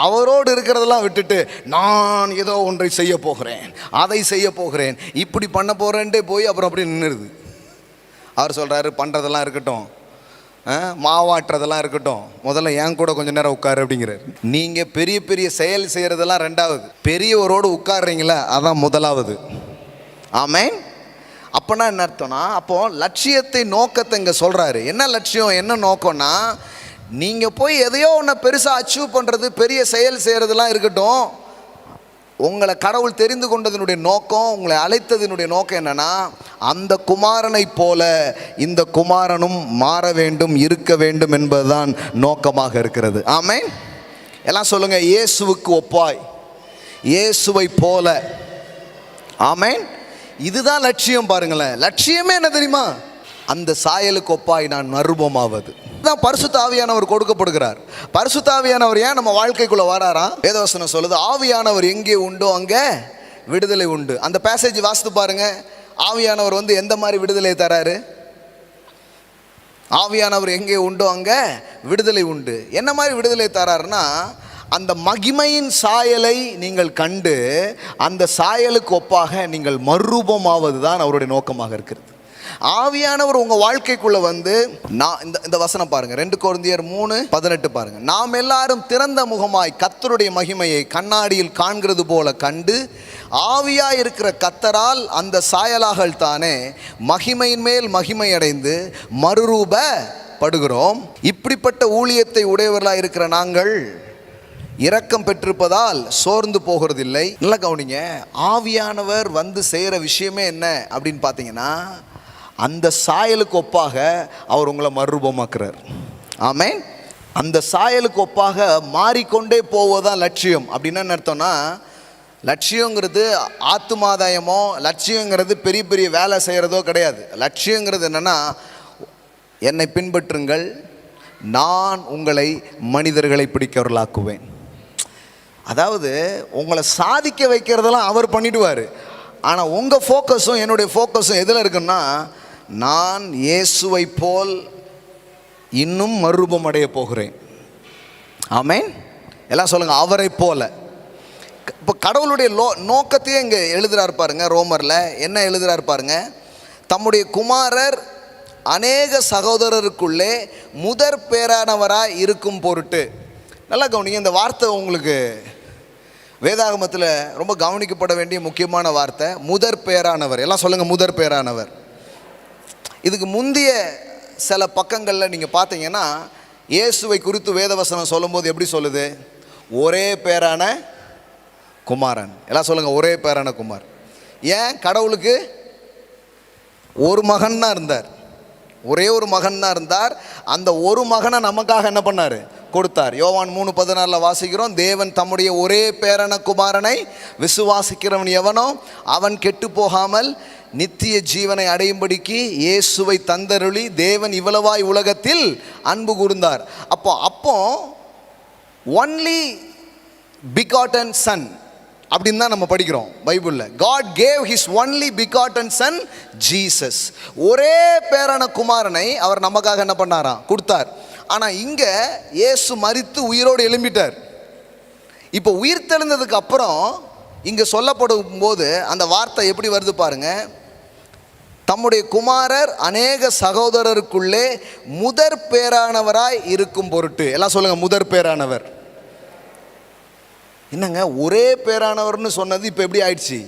அவரோடு இருக்கிறதெல்லாம் விட்டுட்டு நான் ஏதோ ஒன்றை செய்ய போகிறேன், அதை செய்ய போகிறேன், இப்படி பண்ண போகிறேன்ட்டே போய் அப்புறம் அப்படி நின்றுது. அவர் சொல்கிறாரு, பண்ணுறதெல்லாம் இருக்கட்டும், மாவாட்டுறதெல்லாம் இருக்கட்டும், முதல்ல என் கூட கொஞ்சம் நேரம் உட்காரு அப்படிங்கிறார். நீங்கள் பெரிய பெரிய செயல் செய்கிறதெல்லாம் ரெண்டாவது, பெரியவரோடு உட்காடுறீங்களா அதான் முதலாவது. ஆமேன். அப்போனா என்ன அர்த்தம்னா, அப்போது லட்சியத்தை நோக்கத்தை இங்கே சொல்கிறாரு. என்ன லட்சியம், என்ன நோக்கம்னா, நீங்கள் போய் எதையோ ஒன்று பெருசாக அச்சீவ் பண்ணுறது, பெரிய செயல் செய்கிறதுலாம் இருக்கட்டும். உங்களை கடவுள் தெரிந்து கொண்டதனுடைய நோக்கம், உங்களை அழைத்ததனுடைய நோக்கம் என்னென்னா, அந்த குமாரனை போல இந்த குமாரனும் மாற வேண்டும், இருக்க வேண்டும் என்பதுதான் நோக்கமாக இருக்கிறது. ஆமேன். எல்லாம் சொல்லுங்கள், இயேசுவுக்கு ஒப்பாய், இயேசுவை போல. ஆமேன். இதுதான் லட்சியம். பாருங்களேன், லட்சியமே என்ன தெரியுமா? அந்த சாயலுக்கு ஒப்பாய் நான் மறுபமாவது தான் பரிசுத்த ஆவியானவர் கொடுக்கப்படுகிறார். பரிசுத்த ஆவியானவர் ஏன் நம்ம வாழ்க்கைக்குள்ளே வராராம்? வேதவசனம் சொல்லுது, ஆவியானவர் எங்கே உண்டோ அங்கே விடுதலை உண்டு. அந்த பேசேஜ் வாசித்து பாருங்க. ஆவியானவர் எந்த மாதிரி விடுதலை தராரு? ஆவியானவர் எங்கே உண்டோ அங்கே விடுதலை உண்டு. என்ன மாதிரி விடுதலை தராருன்னா, அந்த மகிமையின் சாயலை நீங்கள் கண்டு அந்த சாயலுக்கு ஒப்பாக நீங்கள் மறுரூபமாவது தான் அவருடைய நோக்கமாக இருக்கிறது. ஆவியானவர் உங்கள் வாழ்க்கைக்குள்ளே நான் இந்த வசனம் பாருங்க, 2 கொரிந்தியர் 3:18 பாருங்க. நாம் எல்லாரும் திறந்த முகமாய் கர்த்தருடைய மகிமையை கண்ணாடியில் காண்கிறது போல கண்டு ஆவியாய் இருக்கிற கர்த்தரால் அந்த சாயலாக தானே மகிமையின் மேல் மகிமை அடைந்து மறுரூபப்படுகிறோம். இப்படிப்பட்ட ஊழியத்தை உடையவர்களாக இருக்கிற நாங்கள் இரக்கம் பெற்றிருப்பதால் சோர்ந்து போகிறதில்லை. நல்லா கவனிங்க, ஆவியானவர் செய்கிற விஷயமே என்ன அப்படின்னு பார்த்தீங்கன்னா, அந்த சாயலுக்கு ஒப்பாக அவர் உங்களை மறுரூபமாக்குறார். ஆமேன். அந்த சாயலுக்கு ஒப்பாக மாறிக்கொண்டே போவதுதான் லட்சியம். அப்படின்னா என்ன அர்த்தம்னா, லட்சியங்கிறது ஆத்துமாதாயமோ, லட்சியங்கிறது பெரிய பெரிய வேலை செய்கிறதோ கிடையாது. லட்சியங்கிறது என்னென்னா, என்னை பின்பற்றுங்கள், நான் உங்களை மனிதர்களை பிடிக்கிறவர்களாக்குவேன். அதாவது உங்களை சாதிக்க வைக்கிறதெல்லாம் அவர் பண்ணிடுவார். ஆனால் உங்கள் ஃபோக்கஸும் என்னுடைய ஃபோக்கஸும் எதில் இருக்குன்னா, நான் இயேசுவை போல் இன்னும் மறுரூபம் அடைய போகிறேன். ஆமேன். எல்லாம் சொல்லுங்க, அவரை போல. இப்போ கடவுளுடைய நோக்கத்தையே இங்கே எழுதுறாரு பாருங்க. ரோமரில் என்ன எழுதுறாரு பாருங்க, தம்முடைய குமாரர் அநேக சகோதரருக்குள்ளே முதற் பேரானவராய் இருக்கும் பொருட்டு. நல்லா கவனிங்க, இந்த வார்த்தை உங்களுக்கு வேதாகமத்தில் ரொம்ப கவனிக்கப்பட வேண்டிய முக்கியமான வார்த்தை, முதற் பேரானவர். எல்லாம் சொல்லுங்கள், முதற் பேரானவர். இதுக்கு முந்தைய சில பக்கங்களில் நீங்கள் பார்த்தீங்கன்னா இயேசுவை குறித்து வேதவசனம் சொல்லும்போது எப்படி சொல்லுது? ஒரே பேரான குமாரன். எல்லாம் சொல்லுங்கள், ஒரே பேரான குமார். ஏன்? கடவுளுக்கு ஒரு மகன் தான் இருந்தார், ஒரே ஒரு மகன் தான் இருந்தார். அந்த ஒரு மகனை நமக்காக என்ன பண்ணார்? கொடுத்தார். யோவான் 3:16 வாசிக்கிறோம், தேவன் தம்முடைய ஒரே பேரான குமாரனை விசுவாசிக்கிறவன் எவனோ அவன் கெட்டு போகாமல் நித்திய ஜீவனை அடையும்படிக்கு இயேசுவை தந்தருளி தேவன் இவ்வளவாய் உலகத்தில் அன்பு கூர்ந்தார். அப்போ ஒன்லி பிகாட்டன் சன் அப்படின்னு தான் நம்ம படிக்கிறோம் பைபிளில். God gave his only begotten son Jesus. ஒரே பேரான குமாரனை அவர் நமக்காக என்ன பண்ணாராம்? கொடுத்தார். ஆனால் இங்கே இயேசு மரித்து உயிரோடு எழும்பிட்டார். இப்போ உயிர் தெழுந்ததுக்கு அப்புறம் இங்கே சொல்லப்படும் போது அந்த வார்த்தை எப்படி வருது பாருங்க, தம்முடைய குமாரர் அநேக சகோதரருக்குள்ளே முதற் பேரானவராய் இருக்கும் பொருட்டு. எல்லாம் சொல்லுங்க, முதற் பேரானவர். என்னங்க, ஒரே பேரானவர்னு சொன்னது இப்போ எப்படி ஆயிடுச்சு?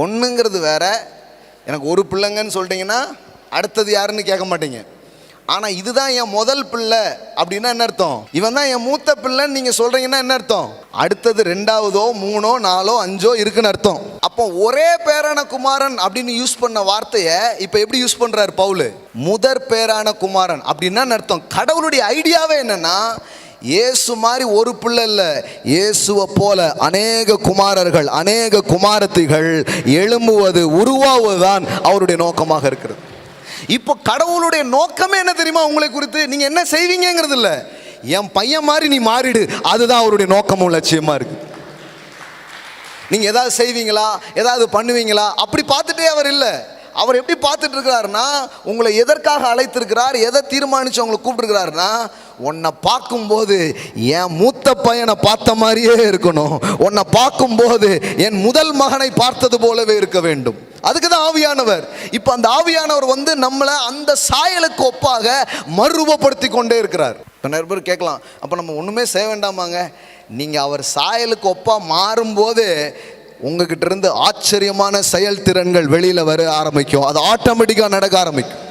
ஒன்றுங்கிறது வேற, எனக்கு ஒரு பிள்ளைங்கன்னு சொல்லிட்டீங்கன்னா அடுத்தது யாருன்னு கேட்க மாட்டீங்க. ஆனால் இதுதான் என் முதல் பிள்ளை அப்படின்னா என்ன அர்த்தம்? இவன் தான் என் மூத்த பிள்ளைன்னு நீங்கள் சொல்கிறீங்கன்னா என்ன அர்த்தம்? அடுத்தது 2வதோ 3ஓ 4ஓ 5ஓ இருக்குன்னு அர்த்தம். அப்போ ஒரே பேரான குமாரன் அப்படின்னு யூஸ் பண்ண வார்த்தையை இப்போ எப்படி யூஸ் பண்ணுறாரு பவுல்? முதற் பேரான குமாரன் அப்படின்னா அர்த்தம். கடவுளுடைய ஐடியாவே என்னன்னா, இயேசு மாதிரி ஒரு பிள்ளை இல்லை, இயேசுவை போல அநேக குமாரர்கள் அநேக குமாரத்திகள் எழும்புவது உருவாவதுதான் அவருடைய நோக்கமாக இருக்கிறது. இப்போ கடவுளுடைய நோக்கமே என்ன தெரியுமா? உங்களை குறித்து நீங்க என்ன செய்வீங்கிறது இல்லை, என் பையன் மாதிரி நீ மாறிடு, அதுதான் அவருடைய நோக்கமும் லட்சியமா இருக்கு. நீங்க ஏதாவது செய்வீங்களா, ஏதாவது பண்ணுவீங்களா அப்படி பார்த்துட்டே அவர் இல்லை. அவர் எப்படி பார்த்துட்டு இருக்கிறாருன்னா, உங்களை எதற்காக அழைத்திருக்கிறார், எதை தீர்மானிச்சு உங்களை கூப்பிட்டுருக்கிறாருன்னா, உன்னை பார்க்கும்போது என் மூத்த பையனை பார்த்த மாதிரியே இருக்கணும், உன்னை பார்க்கும்போது என் முதல் மகனை பார்த்தது போலவே இருக்க வேண்டும். அதுக்கு தான் ஆவியானவர். இப்போ அந்த ஆவியானவர் நம்மளை அந்த சாயலுக்கு ஒப்பாக மறுரூபப்படுத்தி கொண்டே இருக்கிறார். இப்போ நிறைய பேர் கேட்கலாம், அப்போ நம்ம ஒன்றுமே செய்ய வேண்டாமாங்க? நீங்கள் அவர் சாயலுக்கு ஒப்பாக மாறும்போது உங்ககிட்ட இருந்து ஆச்சரியமான செயல்திறன்கள் வெளியில் வர ஆரம்பிக்கும். அது ஆட்டோமேட்டிக்காக நடக்க ஆரம்பிக்கும்.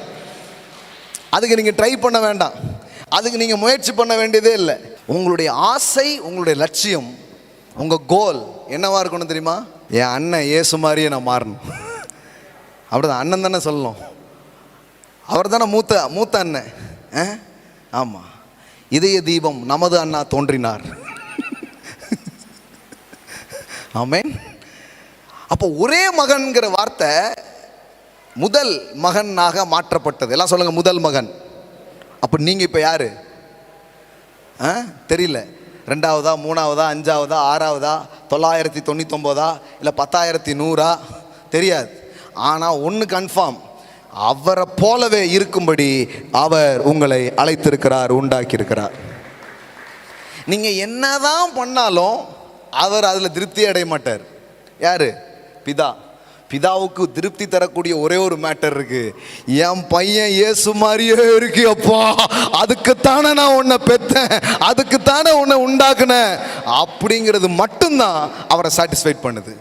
அதுக்கு நீங்கள் ட்ரை பண்ண வேண்டாம், அதுக்கு நீங்கள் முயற்சி பண்ண வேண்டியதே இல்லை. உங்களுடைய ஆசை, உங்களுடைய லட்சியம், உங்கள் கோல் என்னவா இருக்கணும் தெரியுமா? என் அண்ணன் இயேசு மாதிரியே நான் மாறணும். அப்படிதான், அண்ணன் தானே சொல்லணும், அவர் தானே மூத்த அண்ணன். ஆமாம், இதய தீபம் நமது அண்ணா தோன்றினார். ஆமென். அப்போ ஒரே மகன்கிற வார்த்தை முதல் மகனாக மாற்றப்பட்டது. எல்லாம் சொல்லுங்க, முதல் மகன். அப்போ நீங்கள் இப்போ யாரு? தெரியல, 2வதா 3வதா 5வதா 6வதா 999 இல்லை 10,100 தெரியாது. ஆனால் ஒன்று கன்ஃபார்ம், அவரை போலவே இருக்கும்படி அவர் உங்களை அழைத்திருக்கிறார், உண்டாக்கியிருக்கிறார். நீங்கள் என்னதான் பண்ணாலும் அவர் அதில் திருப்தி அடைய மாட்டார். யாரு? பிதா. பிதாவுக்கு திருப்தி தரக்கூடிய ஒரே ஒரு மேட்டர் இருக்கு, என் பையன் இயேசு மாதிரியே இருக்கு அப்பா, அதுக்குத்தானே நான் உன்னை பெத்தேன், அதுக்குத்தானே உன்னை உண்டாக்குனேன் அப்படிங்கிறது மட்டும்தான் அவரை சாட்டிஸ்ஃபைட் பண்ணுது.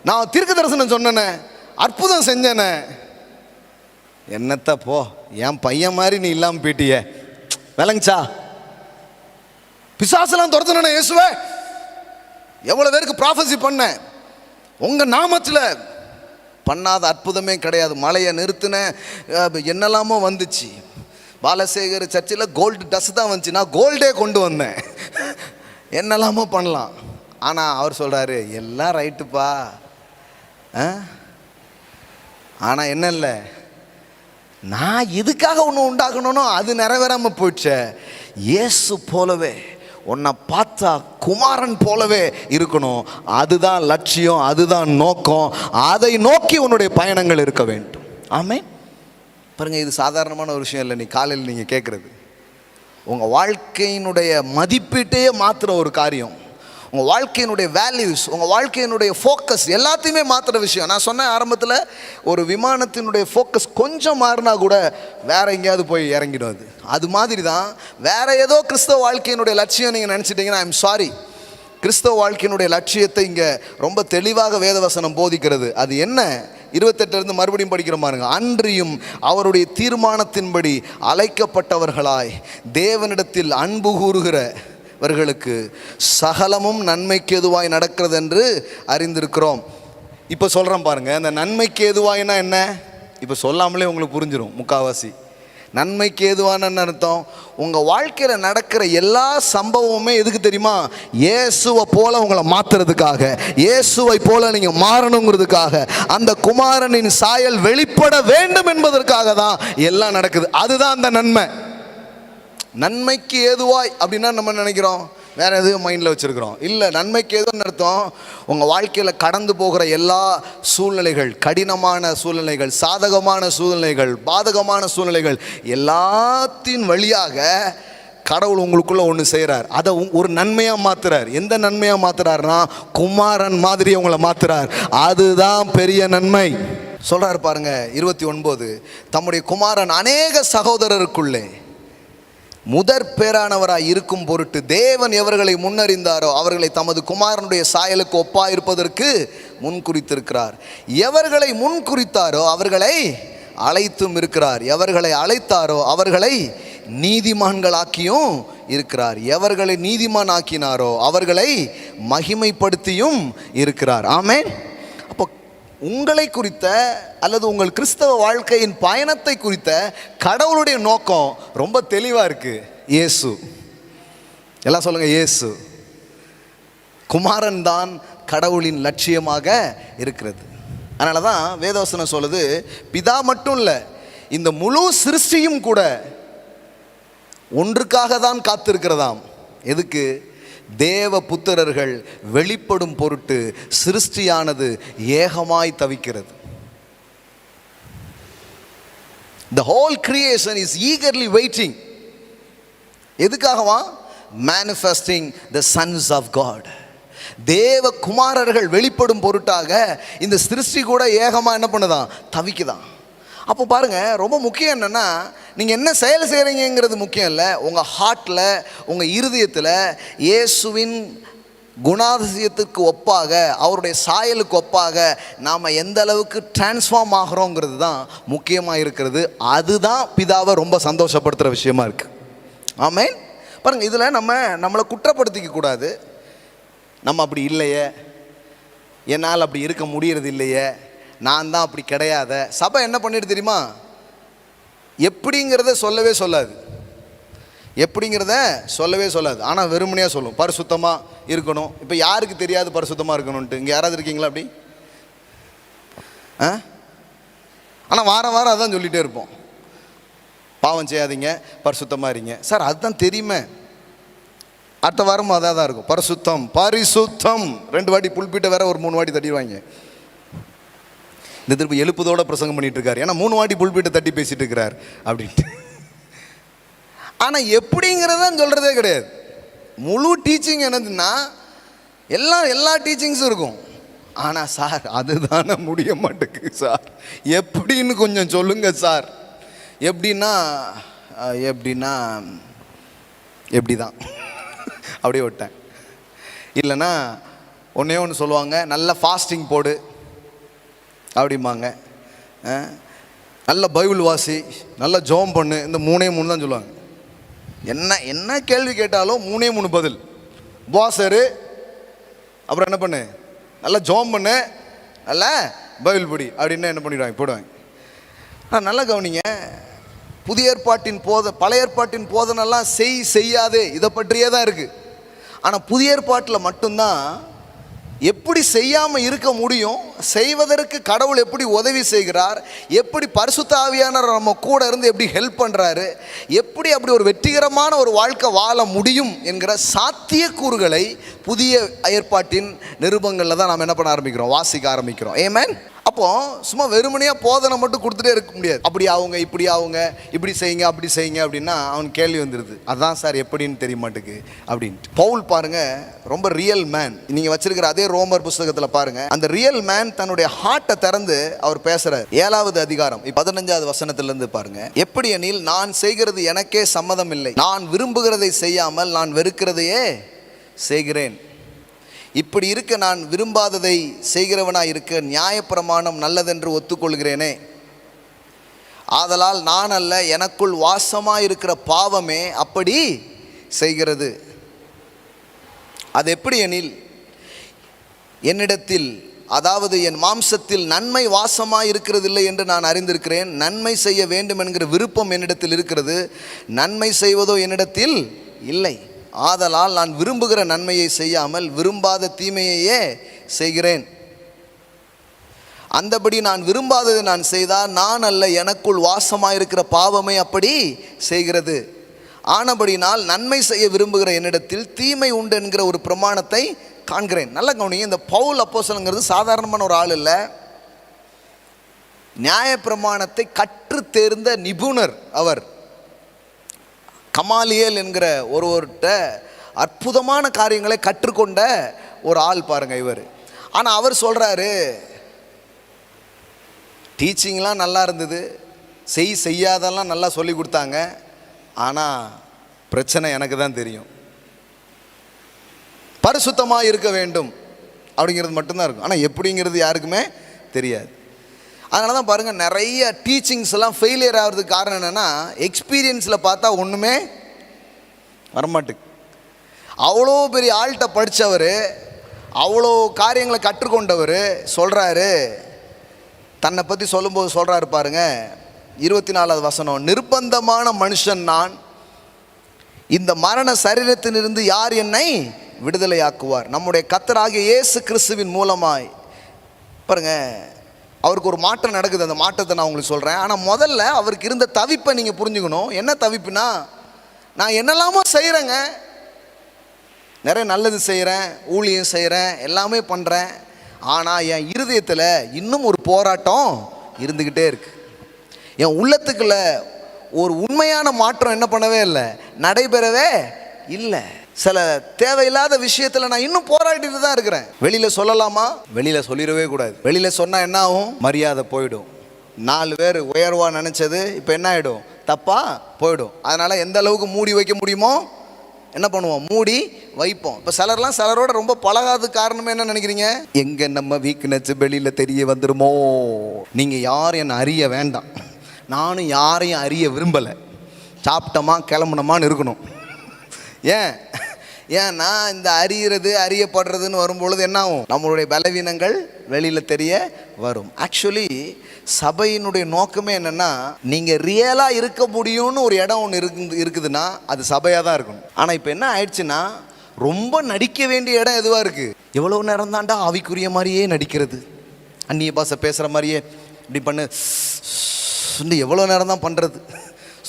நான் தீர்க்க தரிசனம் சொன்னேனே, அற்புதம் செஞ்சேனே, என்னத்த போ, என் பையன் மாதிரி நீ இல்லாமல் போயிட்டிய, விளங்குச்சா? பிசாசெல்லாம் துரத்துனே இயேசுவே, எவ்வளோ பேருக்கு ப்ராஃபஸி பண்ணேன், உங்கள் நாமத்தில் பண்ணாத அற்புதமே கிடையாது. மழையை நிறுத்தின, என்னெல்லாமோ வந்துச்சு. பாலசேகர் சர்ச்சில் கோல்டு டஸ்ட் தான் வந்துச்சு, நான் கோல்டே கொண்டு வந்தேன், என்னெல்லாமோ பண்ணலாம். ஆனால் அவர் சொல்கிறாரு, எல்லாம் ரைட்டுப்பா, ஆனால் என்ன இல்லை, நான் எதுக்காக ஒன்று உண்டாக்கணும் அது நிறைவேறாமல் போயிடுச்சே. இயேசு போலவே உன்னை பார்த்தா குமாரன் போலவே இருக்கணும், அதுதான் லட்சியம், அதுதான் நோக்கம். அதை நோக்கி உன்னுடைய பயணங்கள் இருக்க வேண்டும். ஆமென். பாருங்க, இது சாதாரணமான ஒரு விஷயம் இல்லை. நீ காலையில் நீங்கள் கேட்குறது, உங்கள் வாழ்க்கையினுடைய மதிப்பீட்டையே மாற்றுற ஒரு காரியம். உங்கள் வாழ்க்கையினுடைய வேல்யூஸ், உங்கள் வாழ்க்கையினுடைய ஃபோக்கஸ் எல்லாத்தையுமே மாற்றுற விஷயம். நான் சொன்ன ஆரம்பத்தில், ஒரு விமானத்தினுடைய ஃபோக்கஸ் கொஞ்சம் மாறினா கூட வேற எங்கேயாவது போய் இறங்கிடும். அது மாதிரி தான் வேற ஏதோ கிறிஸ்தவ வாழ்க்கையினுடைய லட்சியம் நீங்கள் நினச்சிட்டிங்கன்னா ஐம் சாரி. கிறிஸ்தவ வாழ்க்கையினுடைய லட்சியத்தை இங்கே ரொம்ப தெளிவாக வேதவசனம் போதிக்கிறது. அது என்ன? 28 மறுபடியும் படிக்கிற பாருங்க. அன்றியும் அவருடைய தீர்மானத்தின்படி அழைக்கப்பட்டவர்களாய் தேவனிடத்தில் அன்பு கூறுகிறவர்களுக்கு சகலமும் நன்மைக்கு எதுவாய் நடக்கிறது என்று அறிந்திருக்கிறோம். இப்போ சொல்கிறேன் பாருங்கள், அந்த நன்மைக்கு எதுவாயினா என்ன? இப்போ சொல்லாமலே உங்களுக்கு புரிஞ்சிடும் முக்காவாசி. நன்மைக்கு ஏதுவான அர்த்தம், உங்கள் வாழ்க்கையில் நடக்கிற எல்லா சம்பவமுமே எதுக்கு தெரியுமா? இயேசுவை போல உங்களை மாற்றுறதுக்காக, இயேசுவை போல நீங்கள் மாறணுங்கிறதுக்காக, அந்த குமாரனின் சாயல் வெளிப்பட வேண்டும் என்பதற்காக தான் எல்லாம் நடக்குது. அதுதான் அந்த நன்மை. நன்மைக்கு ஏதுவாய் அப்படின்னா நம்ம நினைக்கிறோம் வேறு எதுவும் மைண்டில் வச்சுருக்கிறோம். இல்லை, நன்மைக்கு எதுவும் அர்த்தம், உங்கள் வாழ்க்கையில் கடந்து போகிற எல்லா சூழ்நிலைகள், கடினமான சூழ்நிலைகள், சாதகமான சூழ்நிலைகள், பாதகமான சூழ்நிலைகள் எல்லாத்தின் வழியாக கடவுள் உங்களுக்குள்ளே ஒன்று செய்கிறார். அதை ஒரு நன்மையாக மாற்றுறார். எந்த நன்மையாக மாற்றுறாருனா, குமாரன் மாதிரி உங்களை மாற்றுறார். அதுதான் பெரிய நன்மை. சொல்கிறார் பாருங்க 29, தம்முடைய குமாரன் அநேக சகோதரருக்குள்ளே முதற் பேரானவராய் இருக்கும் பொருட்டு தேவன் எவர்களை முன்னறிந்தாரோ அவர்களை தமது குமாரனுடைய சாயலுக்கு ஒப்பாயிருப்பதற்கு முன்குறித்திருக்கிறார். எவர்களை முன்குறித்தாரோ அவர்களை அழைத்தும் இருக்கிறார். எவர்களை அழைத்தாரோ அவர்களை நீதிமான்களாக்கியும் இருக்கிறார். எவர்களை நீதிமான் ஆக்கினாரோ அவர்களை மகிமைப்படுத்தியும் இருக்கிறார். ஆமென். அப்போ உங்களை குறித்த அல்லது உங்கள் கிறிஸ்தவ வாழ்க்கையின் பயணத்தை குறித்த கடவுளுடைய நோக்கம் ரொம்ப தெளிவாக இருக்குது. இயேசு. எல்லாம் சொல்லுங்கள், இயேசு. குமாரன் தான் கடவுளின் லட்சியமாக இருக்கிறது. அதனால தான் வேதவசனம் சொல்லுது, பிதா மட்டும் இல்லை, இந்த முழு சிருஷ்டியும் கூட ஒன்றுக்காக தான் காத்திருக்கிறதாம். எதுக்கு? தேவ புத்திரர்கள் வெளிப்படும் பொருட்டு சிருஷ்டியானது ஏகமாய் தவிக்கிறது. The whole creation is eagerly waiting. எதுக்காகவா? manifesting the sons of God. தேவ குமாரர்கள் வெளிப்படும் பொருட்டாக இந்த சிருஷ்டி கூட ஏகமாக என்ன பண்ணுதான்? தவிக்குதான். அப்போ பாருங்கள், ரொம்ப முக்கியம் என்னென்னா, நீங்கள் என்ன செயல் செய்கிறீங்கிறது முக்கியம் இல்லை. உங்கள் ஹார்ட்டில், உங்கள் இருதயத்தில் இயேசுவின் குணாதிசயத்துக்கு ஒப்பாக, அவருடைய சாயலுக்கு ஒப்பாக நாம் எந்த அளவுக்கு டிரான்ஸ்ஃபார்ம் ஆகிறோங்கிறது தான் முக்கியமாக இருக்கிறது. அதுதான் பிதாவை ரொம்ப சந்தோஷப்படுத்துகிற விஷயமா இருக்குது. ஆமென். பாருங்கள், இதில் நம்மளை குற்றப்படுத்திக்க கூடாது. நம்ம அப்படி இல்லையே, என்னால் அப்படி இருக்க முடியறது இல்லையே, நான் தான் அப்படி கிடையாத. சபை என்ன பண்ணிட்டு தெரியுமா? எப்படிங்கிறத சொல்லவே சொல்லாது. எப்படிங்கிறத சொல்லவே சொல்லாது. ஆனால் வெறுமனையாக சொல்லும், பரிசுத்தமாக இருக்கணும். இப்போ யாருக்கு தெரியாது பரிசுத்தமாக இருக்கணும்ன்ட்டு? இங்கே யாராவது இருக்கீங்களா அப்படி? ஆனால் வாரம் வாரம் அதான் சொல்லிகிட்டே இருப்போம், பாவம் செய்யாதீங்க, பரிசுத்தமாக இருங்க. சார் அதுதான் தெரியுமே. அடுத்த வாரமும் அதாக தான் இருக்கும், பரிசுத்தம் பரிசுத்தம். 2 வாட்டி புல்பிட்ட வேற ஒரு 3 வாட்டி தட்டிடுவாங்க. இந்த திருப்பி எழுப்புதோட பிரசங்கம் பண்ணிட்டு இருக்காரு, ஏன்னா 3 வாட்டி புல்பிட்டை தட்டி பேசிட்டு இருக்கிறார் அப்படின்ட்டு. ஆனால் எப்படிங்கிறதான் சொல்கிறதே கிடையாது. முழு டீச்சிங் என்னதுன்னா, எல்லா டீச்சிங்ஸும் இருக்கும். ஆனால் சார் அதுதானே முடிய மாட்டேங்குது சார், எப்படின்னு கொஞ்சம் சொல்லுங்க சார். எப்படின்னா எப்படி தான் அப்படியே விட்டேன். இல்லைன்னா ஒன்றே ஒன்று சொல்லுவாங்க, நல்ல ஃபாஸ்டிங் போடு அப்படிம்பாங்க, நல்ல பைபிள் வாசி, நல்ல ஜெபம் பண்ணு. இந்த 3 தான் சொல்லுவாங்க. என்ன கேள்வி கேட்டாலும் 3 பதில். உபவாசரு, அப்புறம் என்ன பண்ணு, நல்லா ஜெபம் பண்ணு, நல்ல பைபிள் படி அப்படின்னு என்ன பண்ணிடுவாங்க, போடுவாங்க. ஆனால் நல்லா கவனிங்க, புதிய ஏற்பாட்டின் பழைய ஏற்பாட்டின் போதனெல்லாம் செய்யாதே இதை பற்றியே தான் இருக்குது. ஆனால் புதிய ஏற்பாட்டில் மட்டும்தான் எப்படி செய்யாமல் இருக்க முடியும், செய்வதற்கு கடவுள் எப்படி உதவி செய்கிறார், எப்படி பரிசுத்த ஆவியானவர் நம்ம கூட இருந்து எப்படி ஹெல்ப் பண்ணுறாரு, எப்படி அப்படி ஒரு வெற்றிகரமான ஒரு வாழ்க்கை வாழ முடியும் என்கிற சாத்தியக்கூறுகளை புதிய ஏற்பாட்டின் நிருபங்களில் தான் நாம் என்ன பண்ண ஆரம்பிக்கிறோம், வாசிக்க ஆரம்பிக்கிறோம். ஆமென். அப்போ சும்மா வெறுமனையாக போதனை மட்டும் கொடுத்துட்டே இருக்க முடியாது. அப்படி ஆகுங்க, இப்படி ஆகுங்க, இப்படி செய்யுங்க, அப்படி செய்யுங்க அப்படின்னா அவனுக்கு கேள்வி வந்துடுது. அதான் சார் எப்படின்னு தெரிய மாட்டேங்குது அப்படின்ட்டு. பவுல் பாருங்க, ரொம்ப ரியல் மேன். நீங்கள் வச்சிருக்கிற அதே ரோமர் புஸ்தகத்தில் பாருங்க, அந்த ரியல் மேன் தன்னுடைய ஹார்ட்டை திறந்து அவர் பேசுறார். 7வது அதிகாரம் 15வது வசனத்திலிருந்து பாருங்க. எப்படி எனில் நான் செய்கிறது எனக்கே சம்மதம் இல்லை, நான் விரும்புகிறதை செய்யாமல் நான் வெறுக்கிறதையே செய்கிறேன். இப்படி இருக்க நான் விரும்பாததை செய்கிறவனாய் இருக்க நியாயப்பிரமாணம் நல்லதென்று ஒத்துக்கொள்கிறேனே. ஆதலால் நான் அல்ல, எனக்குள் வாசமாயிருக்கிற பாவமே அப்படி செய்கிறது. அது எப்படி எனில், என்னிடத்தில் அதாவது என் மாம்சத்தில் நன்மை வாசமாய் இருக்கிறதில்லை என்று நான் அறிந்திருக்கிறேன். நன்மை செய்ய வேண்டும் என்கிற விருப்பம் என்னிடத்தில் இருக்கிறது, நன்மை செய்வதோ என்னிடத்தில் இல்லை. ஆதலால் நான் விரும்புகிற நன்மையை செய்யாமல் விரும்பாத தீமையையே செய்கிறேன். அந்தபடி நான் விரும்பாததை நான் செய்தால் நான் அல்ல, எனக்குள் வாசமாயிருக்கிற பாவமே அப்படி செய்கிறது. ஆனபடினால் நன்மை செய்ய விரும்புகிற என்னிடத்தில் தீமை உண்டு என்கிற ஒரு பிரமாணத்தை காண்கிறேன். நல்ல கவனிங்க, இந்த பவுல் அப்போஸ்தலங்கிறது சாதாரணமான ஒரு ஆள் இல்லை. நியாயப்பிரமாணத்தை கற்று தேர்ந்த நிபுணர் அவர். கமாலியேல் என்கிற ஒருவர்கிட்ட அற்புதமான காரியங்களை கற்றுக்கொண்ட ஒரு ஆள் பாருங்க இவர். ஆனால் அவர் சொல்கிறாரு, டீச்சிங்லாம் நல்லா இருந்தது, செய்யாதெல்லாம் நல்லா சொல்லி கொடுத்தாங்க, ஆனால் பிரச்சனை எனக்கு தான் தெரியும். பரிசுத்தமாக இருக்க வேண்டும் அப்படிங்கிறது மட்டும்தான் இருக்கும், ஆனால் எப்படிங்கிறது யாருக்குமே தெரியாது. அதனால தான் பாருங்கள், நிறைய டீச்சிங்ஸ் எல்லாம் ஃபெயிலியர் ஆகிறதுக்கு காரணம் என்னென்னா, எக்ஸ்பீரியன்ஸில் பார்த்தா ஒன்றுமே வரமாட்டுக்கு. அவ்வளோ பெரிய ஆள்கிட்ட படித்தவர், அவ்வளோ காரியங்களை கற்றுக்கொண்டவர் சொல்கிறாரு, தன்னை பற்றி சொல்லும்போது சொல்கிறாரு பாருங்க, 24வது வசனம், நிர்பந்தமான மனுஷன் நான், இந்த மரண சரீரத்திலிருந்து யார் என்னை விடுதலையாக்குவார்? நம்முடைய கர்த்தராகிய இயேசு கிறிஸ்துவின் மூலமாய். பாருங்க, அவருக்கு ஒரு மாற்றம் நடக்குது. அந்த மாற்றத்தை நான் உங்களுக்கு சொல்கிறேன். ஆனால் முதல்ல அவருக்கு இருந்த தவிப்பை நீங்கள் புரிஞ்சுக்கணும். என்ன தவிப்புனா, நான் என்னெல்லாமோ செய்கிறேங்க, நிறைய நல்லது செய்கிறேன், ஊழியம் செய்கிறேன், எல்லாமே பண்ணுறேன், ஆனால் என் இருதயத்தில் இன்னும் ஒரு போராட்டம் இருந்துக்கிட்டே இருக்குது. என் உள்ளத்துக்குள்ள ஒரு உண்மையான மாற்றம் என்ன பண்ணவே இல்லை, நடைபெறவே இல்லை. சில தேவையில்லாத விஷயத்தில் நான் இன்னும் போராடிட்டு தான் இருக்கிறேன். வெளியில் சொல்லலாமா? வெளியில் சொல்லிடவே கூடாது. வெளியில் சொன்னால் என்ன ஆகும்? மரியாதை போயிடும். 4 பேர் உயர்வா நினச்சது இப்போ என்ன ஆகிடும்? தப்பாக போயிடும். அதனால் எந்த அளவுக்கு மூடி வைக்க முடியுமோ என்ன பண்ணுவோம்? மூடி வைப்போம். இப்போ சிலர்லாம் சிலரோட ரொம்ப பழகாத காரணமே என்ன நினைக்கிறீங்க? எங்கே நம்ம வீக்னஸ் வெளியில் தெரிய வந்துடுமோ? நீங்கள் யாரும் என்னை அறிய வேண்டாம், நானும் யாரையும் அறிய விரும்பலை, சாப்பிட்டோமா கிளம்புனோமான்னு இருக்கணும். ஏன்னா இந்த அறியப்படுறதுன்னு வரும்பொழுது என்ன ஆகும்? நம்மளுடைய பலவீனங்கள் வெளியில் தெரிய வரும். ஆக்சுவலி சபையினுடைய நோக்கமே என்னென்னா, நீங்கள் ரியலாக இருக்க முடியும்னு ஒரு இடம் ஒன்று இருக்குதுன்னா அது சபையாக தான் இருக்கணும். ஆனால் இப்போ என்ன ஆயிடுச்சுன்னா, ரொம்ப நடிக்க வேண்டிய இடம் எதுவாக இருக்குது? எவ்வளோ நேரம் தாண்டா ஆவிக்குரிய மாதிரியே நடிக்கிறது, அந்நிய பாஷை பேசுகிற மாதிரியே இப்படி பண்ணு, எவ்வளோ நேரம் தான் பண்ணுறது,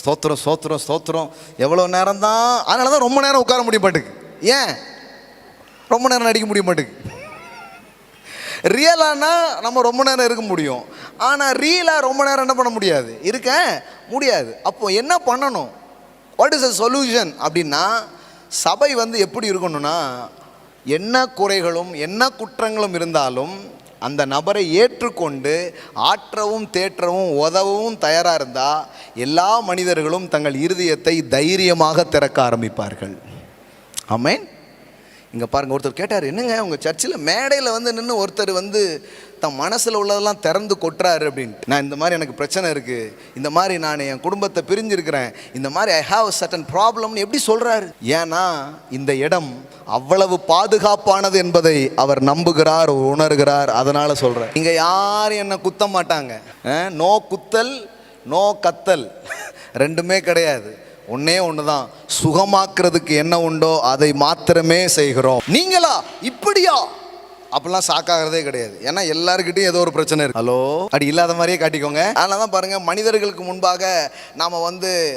ஸ்தோத்திரம் ஸ்தோத்திரம் ஸ்தோத்திரம், எவ்வளோ நேரம் தான். அதனால தான் ரொம்ப நேரம் உட்கார முடிய மாட்டேங்குது. ஏன் ரொம்ப நேரம் நடிக்க முடிய மாட்டேங்குது? ரியலானா நம்ம ரொம்ப நேரம் இருக்க முடியும், ஆனால் ரீலாக ரொம்ப நேரம் என்ன பண்ண முடியாது, இருக்க முடியாது. அப்போ என்ன பண்ணணும்? வாட் இஸ் அ சொல்யூஷன் அப்படின்னா, சபை எப்படி இருக்கணும்னா, என்ன குறைகளும் என்ன குற்றங்களும் இருந்தாலும் அந்த நபரை ஏற்றுக்கொண்டு ஆற்றவும் தேற்றவும் உதவவும் தயாராக இருந்தால் எல்லா மனிதர்களும் தங்கள் இருதயத்தை தைரியமாக திறக்க ஆரம்பிப்பார்கள். ஆமென். இங்கே பாருங்கள், ஒருத்தர் கேட்டார், என்னங்க உங்கள் சர்ச்சில் மேடையில் நின்று ஒருத்தர் தன் மனசில் உள்ளதெல்லாம் திறந்து கொட்டுறாரு அப்படின்னு. நான் இந்த மாதிரி எனக்கு பிரச்சனை இருக்குது, இந்த மாதிரி நான் என் குடும்பத்தை பிரிஞ்சிருக்கிறேன், இந்த மாதிரி ஐ ஹாவ் சர்டன் ப்ராப்ளம்னு எப்படி சொல்கிறாரு? ஏன்னா இந்த இடம் அவ்வளவு பாதுகாப்பானது என்பதை அவர் நம்புகிறார், உணர்கிறார். அதனால் சொல்கிறார். இங்கே யாரும் என்னை குத்த மாட்டாங்க. நோ குத்தல் நோ கத்தல், ரெண்டுமே கிடையாது. ஒன்னே ஒன்று தான், சுகமாக்குறதுக்கு என்ன உண்டோ அதை மாத்திரமே செய்கிறோம். நீங்களா இப்படியா அப்படிலாம் சாக்காகிறதே கிடையாது. ஏன்னா எல்லாருக்கிட்டையும் ஏதோ ஒரு பிரச்சனை இருக்கு. ஹலோ, அப்படி இல்லாத மாதிரியே காட்டிக்கோங்க. அதனால தான் பாருங்கள், மனிதர்களுக்கு முன்பாக நாம்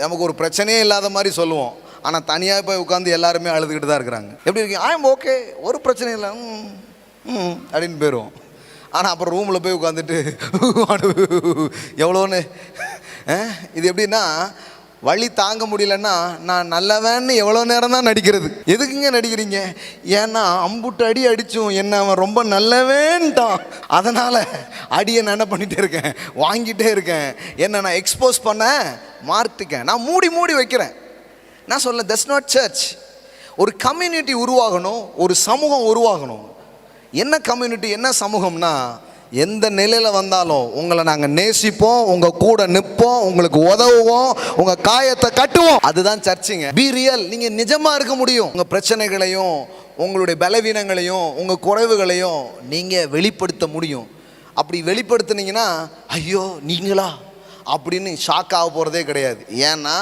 நமக்கு ஒரு பிரச்சனையே இல்லாத மாதிரி சொல்லுவோம், ஆனால் தனியாக போய் உட்காந்து எல்லாருமே அழுதுகிட்டு தான் இருக்கிறாங்க. எப்படி இருக்கீங்க? ஐ எம் ஓகே, ஒரு பிரச்சனை இல்லை அப்படின்னு போயிடுவோம். ஆனால் அப்புறம் ரூமில் போய் உட்காந்துட்டு எவ்வளோன்னு. இது எப்படின்னா, வழி தாங்க முடியலன்னா நான் நல்லவன்னு எவ்வளோ நேரம் தான் நடிக்கிறது. எதுக்குங்க நடிக்கிறீங்க? ஏன்னா அம்புட்டு அடி அடிச்சும் என்ன அவன் ரொம்ப நல்லவேன்ட்டான். அதனால் அடியை நான் என்ன பண்ணிகிட்டே இருக்கேன், வாங்கிட்டே இருக்கேன். என்ன நான் எக்ஸ்போஸ் பண்ண மாற்றிக்கேன், நான் மூடி மூடி வைக்கிறேன். நான் சொல்ல, தட்ஸ் நாட் சர்ச். ஒரு கம்யூனிட்டி உருவாகணும், ஒரு சமூகம் உருவாகணும். என்ன கம்யூனிட்டி, என்ன சமூகம்னா, எந்த நிலையில் வந்தாலும் உங்களை நாங்கள் நேசிப்போம், உங்கள் கூட நிற்போம், உங்களுக்கு உதவுவோம், உங்கள் காயத்தை கட்டுவோம். அதுதான் சர்ச்சுங்க. B real. நீங்கள் நிஜமாக இருக்க முடியும். உங்கள் பிரச்சனைகளையும் உங்களுடைய பலவீனங்களையும் உங்கள் குறைவுகளையும் நீங்கள் வெளிப்படுத்த முடியும். அப்படி வெளிப்படுத்தினீங்கன்னா, ஐயோ நீங்களா அப்படின்னு ஷாக் ஆக போகிறதே கிடையாது. ஏன்னா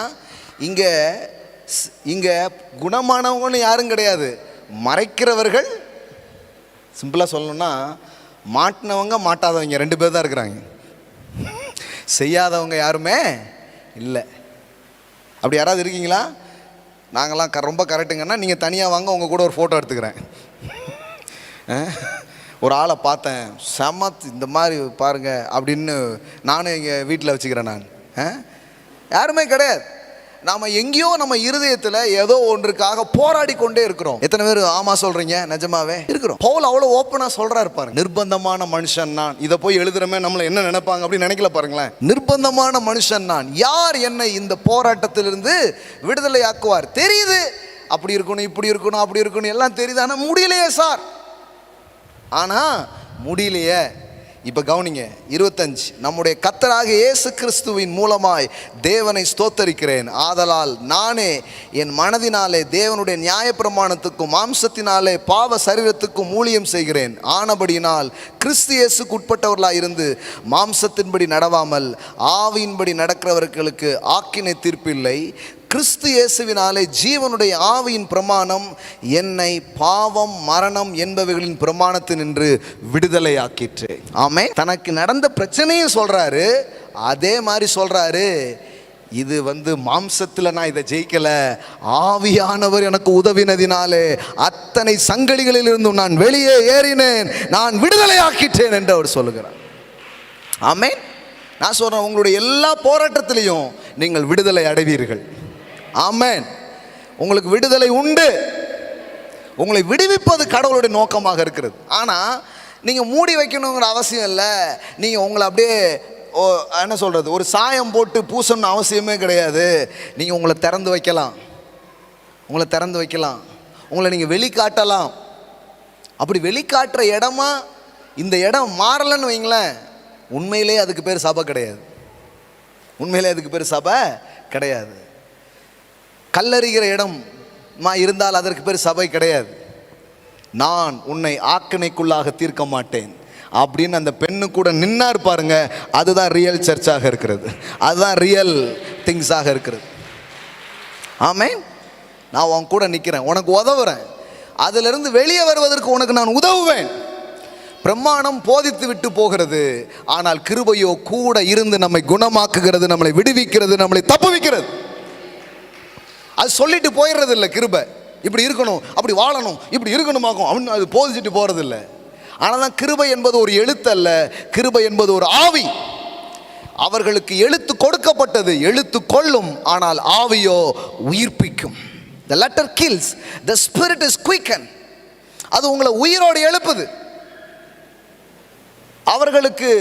இங்கே குணமானவங்கன்னு யாரும் கிடையாது, மறைக்கிறவர்கள். சிம்பிளாக சொல்லணும்னா, மாட்டினவங்க மாட்டாதவங்க 2 பேர் தான் இருக்கிறாங்க. செய்யாதவங்க யாருமே இல்லை. அப்படி யாராவது இருக்கீங்களா? நாங்களாம் ரொம்ப கரெக்டுங்கன்னா நீங்கள் தனியாக வாங்க, உங்கள் கூட ஒரு ஃபோட்டோ எடுத்துக்கிறேன். ஒரு ஆளை பார்த்தேன், செமத் இந்த மாதிரி பாருங்கள் அப்படின்னு நானும் எங்கள் வீட்டில் வச்சுக்கிறேன். நான் யாருமே கிடையாது. நாம் எங்கேயோ நம்ம இருதயத்தில் ஏதோ ஒன்றுக்காக போராடி கொண்டே இருக்கிறோம். எத்தனை பேர் ஆமாம் சொல்கிறீங்க? நிஜமாவே இருக்கிறோம். பவுல் அவ்வளோ ஓப்பனாக சொல்கிறாரு பாருங்க. நிர்பந்தமான மனுஷன் நான். இதை போய் எழுதுறமே நம்மளை என்ன நினைப்பாங்க அப்படின்னு நினைக்கல பாருங்களேன். நிர்பந்தமான மனுஷன் நான். யார் என்னை இந்த போராட்டத்திலிருந்து விடுதலை ஆக்குவார்? தெரியுது, அப்படி இருக்கணும், இப்படி இருக்கணும், அப்படி இருக்கணும், எல்லாம் தெரியுது. ஆனால் முடியலையே சார். ஆனால் முடியலையே. இப்போ கவனிங்க, 25. நம்முடைய கர்த்தராகிய இயேசு கிறிஸ்துவின் மூலமாய் தேவனை ஸ்தோத்தரிக்கிறேன். ஆதலால் நானே என் மனதினாலே தேவனுடைய நியாயப்பிரமாணத்துக்கும் மாம்சத்தினாலே பாவ சரீரத்துக்கும் ஊழியம் செய்கிறேன். ஆனபடியினால் கிறிஸ்து இயேசுக்கு உட்பட்டவர்களாக இருந்து மாம்சத்தின்படி நடவாமல் ஆவியின்படி நடக்கிறவர்களுக்கு ஆக்கினை தீர்ப்பில்லை. கிறிஸ்து இயேசுவினாலே ஜீவனுடைய ஆவியின் பிரமாணம் என்னை பாவம் மரணம் என்பவைகளின் பிரமாணத்தினின்று விடுதலை ஆக்கிற்று. ஆமே. தனக்கு நடந்த பிரச்சனையும் சொல்றாரு, அதே மாதிரி சொல்றாரு, இது மாம்சத்தில் நான் இதை ஜெயிக்கல, ஆவியானவர் எனக்கு உதவினதினாலே அத்தனை சங்கடிகளில் இருந்தும் நான் வெளியே ஏறினேன், நான் விடுதலை ஆக்கிட்டேன் என்று அவர் சொல்லுகிறார். ஆமே. நான் சொல்றேன், உங்களுடைய எல்லா போராட்டத்திலையும் நீங்கள் விடுதலை அடைவீர்கள். ஆமென். உங்களுக்கு விடுதலை உண்டு. உங்களை விடுவிப்பது கடவுளுடைய நோக்கமாக இருக்கிறது. ஆனால் நீங்கள் மூடி வைக்கணுங்கிற அவசியம் இல்லை. நீங்கள் உங்களை அப்படியே என்ன சொல்கிறது, ஒரு சாயம் போட்டு பூசணும்னு அவசியமே கிடையாது. நீங்கள் உங்களை திறந்து வைக்கலாம், உங்களை திறந்து வைக்கலாம், உங்களை நீங்கள் வெளிக்காட்டலாம். அப்படி வெளிக்காட்டுற இடமா இந்த இடம் மாறலன்னு வைங்களேன், உண்மையிலே அதுக்கு பேர் சபை கிடையாது. உண்மையிலே அதுக்கு பேர் சபை கிடையாது. கல்லறிகிற இடமா இருந்தால் அதற்கு பேர் சபை கிடையாது. நான் உன்னை ஆக்கினைக்குள்ளாக தீர்க்க மாட்டேன் அப்படின்னு அந்த பெண்ணு கூட நின்னார் பாருங்க, அதுதான் ரியல் சர்ச்சாக இருக்கிறது. அதுதான் ரியல் திங்ஸாக இருக்கிறது. ஆமென். நான் உன் கூட நிற்கிறேன், உனக்கு உதவுறேன், அதிலிருந்து வெளியே வருவதற்கு உனக்கு நான் உதவுவேன். பிரமாணம் போதித்து விட்டு போகிறது, ஆனால் கிருபையோ கூட இருந்து நம்மை குணமாக்குகிறது, நம்மளை விடுவிக்கிறது, நம்மளை தப்புவிக்கிறது. அது சொல்லிட்டு போயிடுறது இல்லை. கிருபை இப்படி இருக்கணும், அப்படி வாழணும், இப்படி இருக்கணுமாக்கும் அப்படின்னு அது போதிச்சுட்டு போகிறது இல்லை. ஆனால் தான் கிருபை என்பது ஒரு எழுத்து அல்ல, கிருபை என்பது ஒரு ஆவி. அவர்களுக்கு எழுத்து கொடுக்கப்பட்டது, எழுத்து கொல்லும், ஆனால் ஆவியோ உயிர்ப்பிக்கும். The letter kills, the spirit is quickened. அது உங்களை உயிரோடு எழுப்புது. அவர்களுக்கு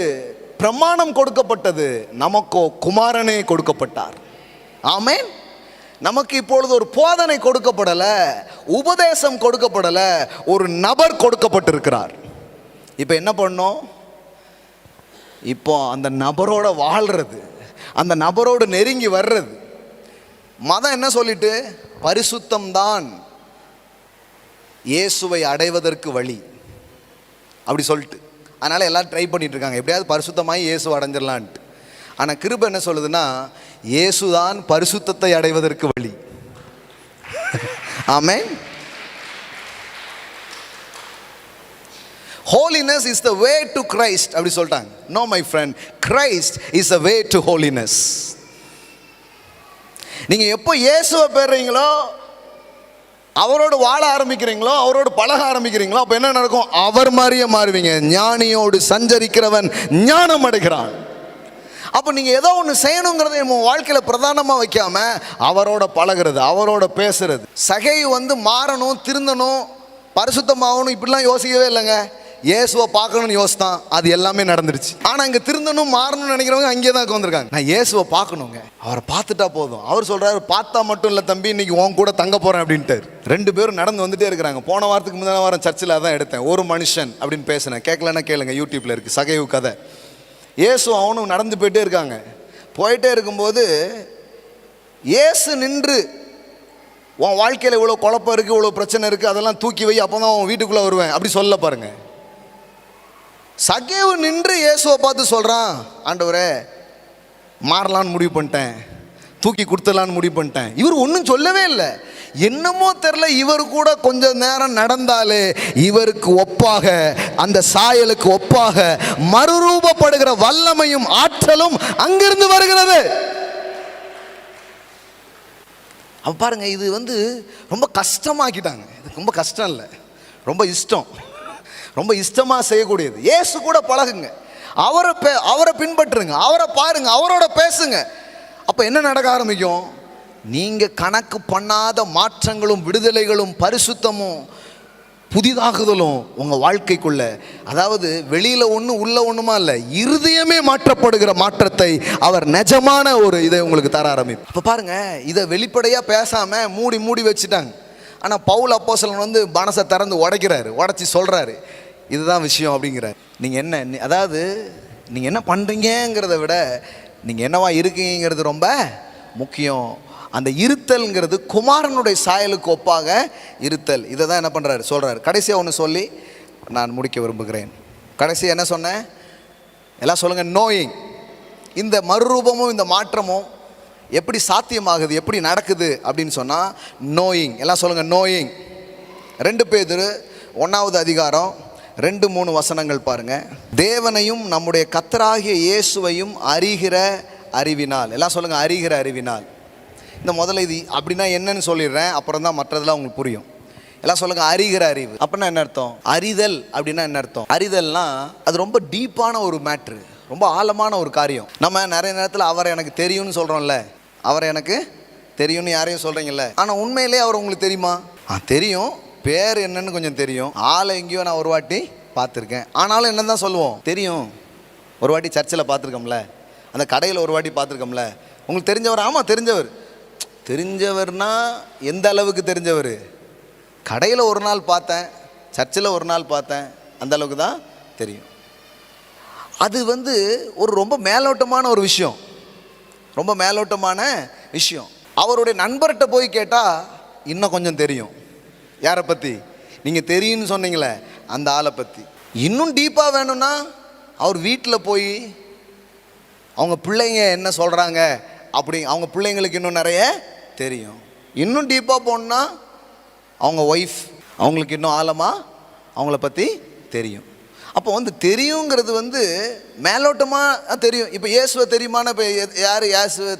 பிரமாணம் கொடுக்கப்பட்டது, நமக்கோ குமாரனே கொடுக்கப்பட்டார். ஆமென். நமக்கு இப்பொழுது ஒரு போதனை கொடுக்கப்படலை, உபதேசம் கொடுக்கப்படலை, ஒரு நபர் கொடுக்கப்பட்டிருக்கிறார். இப்போ என்ன பண்ணோம்? இப்போ அந்த நபரோட வாழ்றது, அந்த நபரோடு நெருங்கி வர்றது. மதம் என்ன சொல்லிட்டு, பரிசுத்தம்தான் இயேசுவை அடைவதற்கு வழி அப்படி சொல்லிட்டு, அதனால் எல்லோரும் ட்ரை பண்ணிட்டு இருக்காங்க எப்படியாவது பரிசுத்தமாகி இயேசுவை அடைஞ்சிடலான்ட்டு. ஆனால் கிருபை என்ன சொல்லுதுன்னா, இயேசுதான் பரிசுத்தத்தை அடைவதற்கு வழி. ஆமென். Holiness is the way to Christ அப்படி சொல்லிட்டாங்க. No my friend, Christ is the way to holiness. நீங்க எப்போ இயேசுவை பெறுறீங்களோ அவரோடு வாழ ஆரம்பிக்கிறீங்களோ, அவரோடு பழக ஆரம்பிக்கிறீங்களோ, அப்போ என்ன நடக்கும்? அவர் மாதிரியே மாறுவீங்க. ஞானியோடு சஞ்சரிக்கிறவன் ஞானம் அடைகிறான். அப்போ நீங்கள் ஏதோ ஒன்று செய்யணுங்கிறத நம்ம வாழ்க்கையில் பிரதானமாக வைக்காம அவரோட பழகிறது, அவரோட பேசுறது. சகேயு மாறணும், திருந்தணும், பரிசுத்தமாகணும் இப்படிலாம் யோசிக்கவே இல்லைங்க. இயேசுவை பார்க்கணும்னு யோசித்தான், அது எல்லாமே நடந்துருச்சு. ஆனால் இங்கே திருந்தணும் மாறணும்னு நினைக்கிறவங்க அங்கேயே தான் உட்காந்துருக்காங்க. நான் இயேசுவை பார்க்கணுங்க, அவரை பார்த்துட்டா போதும். அவர் சொல்கிறாரு, பார்த்தா மட்டும் இல்லை தம்பி, இன்னைக்கு உன் கூட தங்க போகிறேன் அப்படின்ட்டு. 2 பேரும் நடந்து வந்துட்டே இருக்கிறாங்க. போன வாரத்துக்கு முந்தின வாரம் சர்ச்சில் அதான் எடுத்தேன். ஒரு மனுஷன் அப்படின்னு பேசினேன். கேட்கலன்னா கேளுங்க, யூடியூப்பில் இருக்குது சகேயு கதை. இயேசு அவனும் நடந்து போயிட்டே இருக்காங்க. போயிட்டே இருக்கும்போது இயேசு நின்று, உன் வாழ்க்கையில் இவ்வளோ குழப்பம் இருக்குது, இவ்வளோ பிரச்சனை இருக்குது, அதெல்லாம் தூக்கி வை, அப்போ தான் உன் வீட்டுக்குள்ளே வருவேன் அப்படி சொல்ல பாருங்க. சகேயு நின்று இயேசுவை பார்த்து சொல்கிறான், ஆண்டவரே மாறலான்னு முடிவு பண்ணிட்டேன், தூக்கி கொடுத்துடலான்னு முடிவு பண்ணிட்டேன். இவர் ஒன்றும் சொல்லவே இல்லை. என்னமோ தெரில, இவர் கூட கொஞ்சம் நேரம் நடந்தாலே இவருக்கு ஒப்பாக, அந்த சாயலுக்கு ஒப்பாக மறுரூபப்படுகிற வல்லமையும் ஆற்றலும் அங்கிருந்து வருகிறது. அப்ப பாருங்க, இது ரொம்ப கஷ்டமாக்கிட்டாங்க. இது ரொம்ப கஷ்டம் இல்லை, ரொம்ப இஷ்டம், ரொம்ப இஷ்டமா செய்யக்கூடியது. இயேசு கூட பழகுங்க, அவரை பின்பற்றுங்க, அவரை பாருங்க, அவரோட பேசுங்க. அப்போ என்ன நடக்க ஆரம்பிக்கும்? நீங்கள் கணக்கு பண்ணாத மாற்றங்களும் விடுதலைகளும் பரிசுத்தமும் புதிதாகுதலும் உங்கள் வாழ்க்கைக்குள்ள, அதாவது வெளியில் ஒன்று உள்ள ஒன்றுமா இல்லை, இருதயமே மாற்றப்படுகிற மாற்றத்தை அவர் நிஜமான ஒரு இதை உங்களுக்கு தர ஆரம்பிக்கும். இப்போ பாருங்கள், இதை வெளிப்படையாக பேசாமல் மூடி மூடி வச்சுட்டாங்க. ஆனால் பவுல் அப்போஸ்தலன் மனசை திறந்து உடைச்சி சொல்கிறாரு, இதுதான் விஷயம் அப்படிங்கிறார். நீங்கள் என்ன, அதாவது நீங்கள் என்ன பண்ணுறீங்கிறத விட நீங்கள் என்னவா இருக்கீங்கிறது ரொம்ப முக்கியம். அந்த இருத்தல்ங்கிறது குமாரனுடைய சாயலுக்கு ஒப்பாக இருத்தல். இதை தான் என்ன பண்ணுறாரு, சொல்கிறாரு. கடைசியாக ஒன்று சொல்லி நான் முடிக்க விரும்புகிறேன். கடைசியாக என்ன சொன்னேன்? எல்லாம் சொல்லுங்கள், நோயிங். இந்த மறுரூபமும் இந்த மாற்றமும் எப்படி சாத்தியமாகுது, எப்படி நடக்குது அப்படின்னு சொன்னால் நோயிங். எல்லாம் சொல்லுங்கள், நோயிங். 2 பேதுரு 1வது அதிகாரம் 2-3 வசனங்கள் பாருங்கள். தேவனையும் நம்முடைய கர்த்தராகிய இயேசுவையும் அறிகிற அறிவினால். எல்லாம் சொல்லுங்கள், அறிகிற அறிவினால். இந்த முதல்ல இது அப்படின்னா என்னன்னு சொல்லிடுறேன், அப்புறம் தான் மற்றதெல்லாம் உங்களுக்கு புரியும். எல்லாம் சொல்லுங்கள், அறிகிற அறிவு. அப்படின்னா என்ன அர்த்தம்? அறிதல் அப்படின்னா என்ன அர்த்தம்? அறிதல்னா அது ரொம்ப டீப்பான ஒரு மேட்ரு, ரொம்ப ஆழமான ஒரு காரியம். நம்ம நிறைய நேரத்தில் அவரை எனக்கு தெரியும்னு சொல்கிறோம்ல, அவரை எனக்கு தெரியும்னு யாரையும் சொல்கிறீங்கல்ல. ஆனால் உண்மையிலே அவர் உங்களுக்கு தெரியுமா? தெரியும், பேர் என்னன்னு கொஞ்சம் தெரியும், ஆளை எங்கேயோ நான் ஒரு வாட்டி பார்த்துருக்கேன். ஆனாலும் என்ன தான் சொல்லுவோம், தெரியும். ஒரு வாட்டி சர்ச்சில் பார்த்துருக்கோம்ல, அந்த கடையில் ஒரு வாட்டி பார்த்துருக்கோம்ல. உங்களுக்கு தெரிஞ்சவர்? ஆமாம் தெரிஞ்சவர். தெரிஞ்சவர்னா எந்த அளவுக்கு தெரிஞ்சவர்? கடையில் ஒரு நாள் பார்த்தேன், சர்ச்சில் ஒரு நாள் பார்த்தேன், அந்த அளவுக்கு தான் தெரியும். அது ஒரு ரொம்ப மேலோட்டமான ஒரு விஷயம், ரொம்ப மேலோட்டமான விஷயம். அவருடைய நண்பர்கிட்ட போய் கேட்டால் இன்னும் கொஞ்சம் தெரியும். யாரை பற்றி? நீங்கள் தெரியும்னு சொன்னீங்களே அந்த ஆளை பற்றி. இன்னும் டீப்பாக வேணும்னா அவர் வீட்டில் போய் அவங்க பிள்ளைங்க என்ன சொல்கிறாங்க அப்படி, அவங்க பிள்ளைங்களுக்கு இன்னும் நிறைய தெரியும். இன்னும் டீப்பாக போகணுன்னா அவங்க ஒய்ஃப், அவங்களுக்கு இன்னும் ஆழமாக அவங்கள பற்றி தெரியும். அப்போ தெரியுங்கிறது மேலோட்டமாக தெரியும். இப்போ இயேசுவை தெரியுமானா, இப்போ யார் இயேசுவை